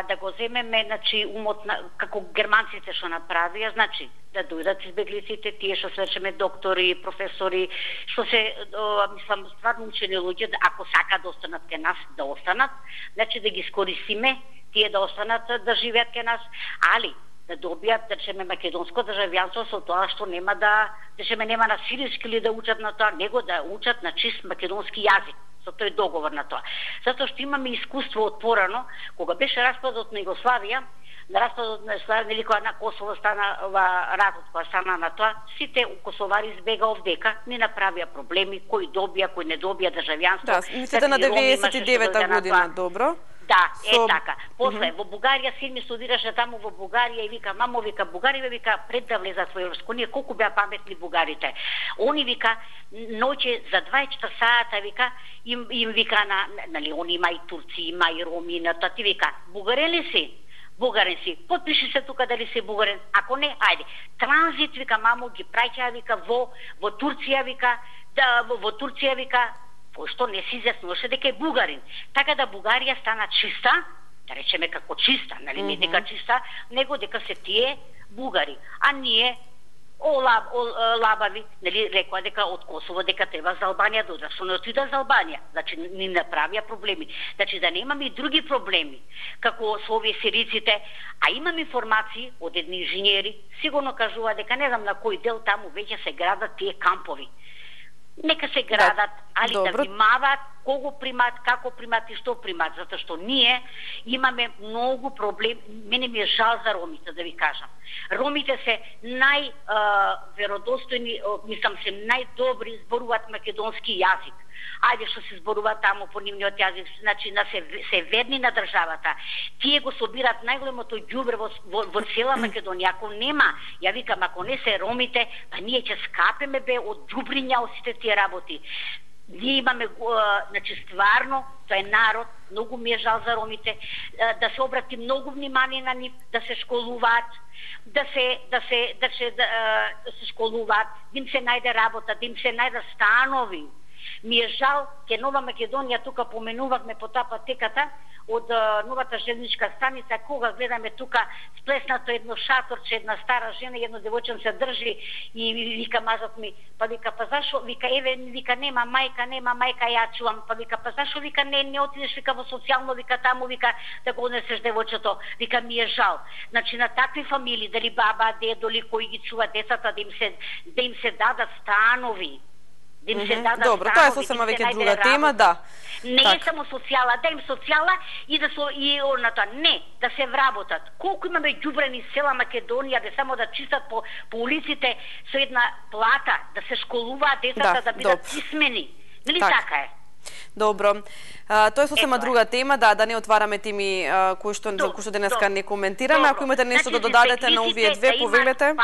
да го земеме, значи, умот како германците што направија, значи, да дојдат избеглиците, тие што се речеме доктори, професори, што се, мислам, стварно учени луѓе, ако сакаат да останат ке нас, да останат, значи да ги искористиме, тие да останат да живеат ке нас, али да добијат, да речеме, македонско државјанство со тоа што нема да, речеме, нема на сирийски или да учат на тоа, него да учат на чист македонски јазик. Со тој договор на тоа. Затоа што имаме искуство од порано, кога беше распадот на Југославија, на распадот на Југославија, или кога на Косово стана ратот, кога стана на тоа, сите косовари избега овдека, не направија проблеми, кој добија, кој не добија државјанство. Да, мислите на 99-та година, добро? Да, така. После, во Бугарија, син ми студираше таму во Бугарија и вика, мамо, вика, Бугарија, вика, пред да влезат во Европска унија, колку беа паметни бугарите. Они, вика, ноќе за 24 сата, вика, им вика, нали, они има и турци, има и роми, ти вика, бугарен ли си? Бугарен си. Потпиши се тука дали си бугарен. Ако не, ајде. Транзит, вика, мамо, ги праќа, вика, во Турција, вика, во Турција, вика, што не си изјаснуваше дека е бугарин. Така да Бугарија стана чиста, да речеме како чиста, нали, не дека чиста, него дека се тие бугари. А ние лабави, нали, рекоа дека од Косово дека треба за Албанија да одат, што не отида за Албанија, значи ни направија проблеми. Значи да немаме и други проблеми, како со овие сириците, а имам информации од едни инженери, сигурно кажува дека не знам на кој дел таму веќе се градат тие кампови. Нека се градат, али да внимаваат кого примат, како примат и што примат, затоа што ние имаме многу проблеми. Мене ми е жал за ромите, да ви кажам. Ромите се веродостојни, мислам се најдобри, зборуваат македонски јазик. Ајде што се зборуваат таму по нивниот јазик, значи се верни на државата. Тие го собират најголемото ѓубре во цела Македонија. Ако нема, ја викам, ако не се ромите, па ние ќе скапеме од ѓубриња од сите тие работи. Ние имаме, значи стварно, тоа е народ, многу ми е жал за ромите, да се обрати многу внимание на нив, да се школуваат, да се школуваат, да им се најде работа, да им се најде станови. Ми е жал, ке Нова Македонија, тука поменувавме по таа патеката од новата железничка станица, кога гледаме тука сплеснато едно шаторче, една стара жена, едно девојченце држи и вика мазот ми, па вика, па зашо, вика, еве, вика, нема мајка, ја чувам, па вика, па зашо, вика, не отидеш, вика, во социјално, вика, таму, вика, да го однесеш девојчето, вика, ми е жал. Значи, на такви фамилии, дали баба, дедоли, кои ги чува децата, да им се дадат станови. Добро, тоа е сосема веќе друга тема, да. Не е само социјала, да им социјала и да не, да се вработат. Колку имаме ѓубрени села Македонија, да само да чистат по улиците со една плата, да се школуваат децата, да бидат писмени. Нели така е? Добро. Тоа е сосема друга тема, да не отвараме теми кои што денеска не коментираме. Ако имате нешто да додадете на овие две, повелете.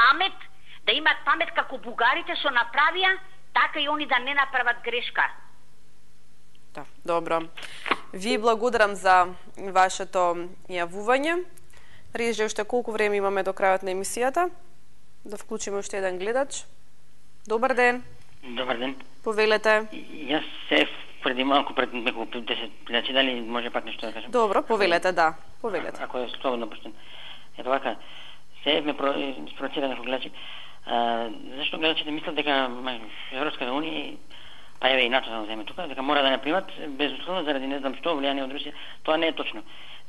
Да имат памет како бугарите што направија, така и они да не направат грешка. Да, добро. Ви благодарам за вашето јавување. Реже уште колку време имаме до крајот на емисијата? Да вклучиме уште еден гледач. Добар ден. Добар ден. Повелете. Јас се преди малку, пред неколку 10 дали може пак нешто да кажам? Добро, повелете, да. Повелете. Ако е слободно пуштен. Ето вака, се ме спровоцира некој гледачи. Зашто гледачите мислат дека Европската унија, па еве и НАТО да земе тука, дека мора да не примат безусловно заради не знам што влијание од Русија. Тоа не е точно.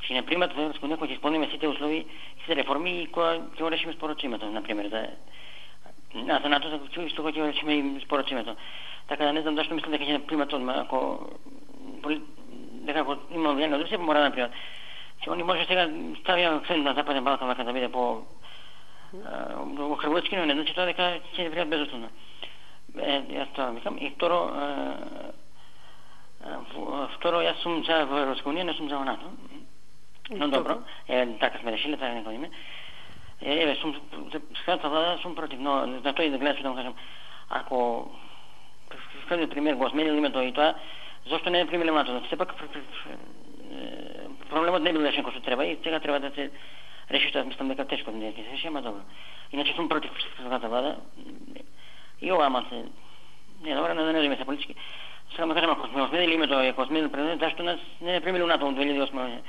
Ќе не примат во Европска унија кога ќе исполниме сите услови, сите реформи и кога ќе го решиме споразумето, на пример, за НАТО што ќе го решиме и споразумето. Така да не знам зашто мислат дека ќе не примат одма, ако има влијание од Русија, мора да не примат. Че они може сега ставија акцент на Западен Балкан вака да биде по во Хрватски, но не значи тоа дека ќе не пријат безусловно. Јас тоа викам. И второ, јас сум за во Европска унија, не сум за НАТО. Но добро, така сме решили, така некој име. Еве, сум скратата влада, сум против, но на тој да гледаш, да му кажам, ако скратниот пример го сменил името и тоа, зашто не примиле НАТО? Значи, сепак проблемот не бил решен кој што треба и сега треба да се реши, што мислам дека тешко не ќе се реши, ама добро. Иначе сум против скратната влада и ова, ама се Не, добре, да не одиме се политички. Сега ме кажем, ако сме осмедили името, ако сме президент, зашто нас не е премили унатом от 2008?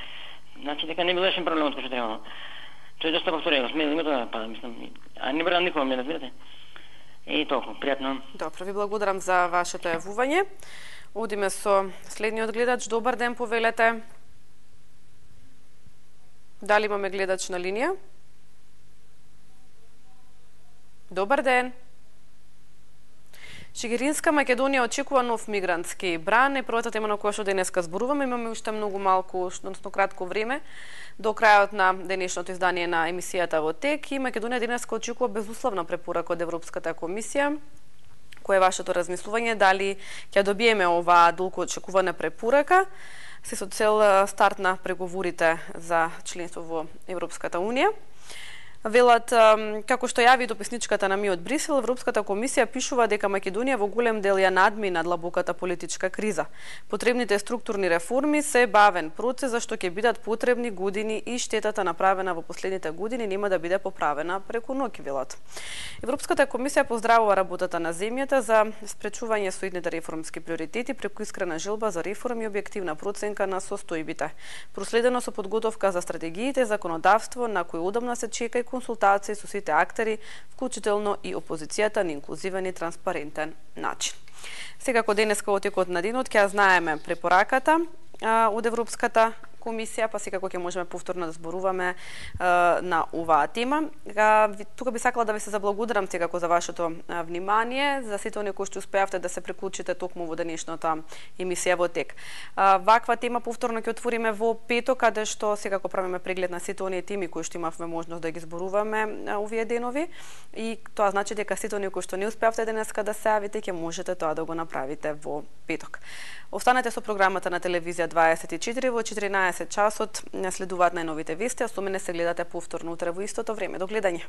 Значи дека не бил решен проблемот кој што требало. Тој доста повтори, осмедили името, па мислам, а не бранам никога, ме разбирате? И толку, пријатно. Добро, ви благодарам за вашето јавување. Одиме со следниот гледач. Добар ден, повелете. Дали имаме гледач на линија? Добар ден. Шегеринска Македонија очекува нов мигрантски бран. Првата тема на која што денеска зборуваме, имаме уште многу малку, односно кратко време до крајот на денешното издание на емисијата во ТЕК и Македонија денеска очекува безусловна препорака од Европската комисија. Кое е вашето размислување, дали ќе добиеме оваа долго очекувана препорака се со цел старт на преговорите за членство во Европската унија? Велат, како што јави дописничката на Ми од Брисел, Европската комисија пишува дека Македонија во голем дел ја надмина длабоката политичка криза. Потребните структурни реформи се бавен процес, зашто ќе бидат потребни години и штетата направена во последните години нема да биде поправена преку ноќ, велат. Европската комисија поздравува работата на земјата за спречување соидните реформски приоритети преку искрена желба за реформи и објективна проценка на состојбите, проследено со подготовка за стратегиите, законодавство на кои одамна се чека и консултации со сите актери, вклучително и опозицијата на инклузивен и транспарентен начин. Секако денеска во текот на денот ќе знаеме препораката од Европската комисија, па секако ќе можеме повторно да зборуваме на оваа тема. Тука би сакала да ви се заблагодарам секако за вашето внимание, за сите оние кои што успеавте да се приклучите токму во денешната емисија во ТЕК. Ваква тема повторно ќе отвориме во петок, каде што секако правиме преглед на сите оние теми кои што имавме можност да ги зборуваме овие денови и тоа значи дека сите оние кои што не успеавте денеска да се јавите ќе можете тоа да го направите во петок. Останете со програмата на телевизија 24 во 14 часот, следуваат најновите вести, а со мене се гледате повторно утре во истото време. До гледање.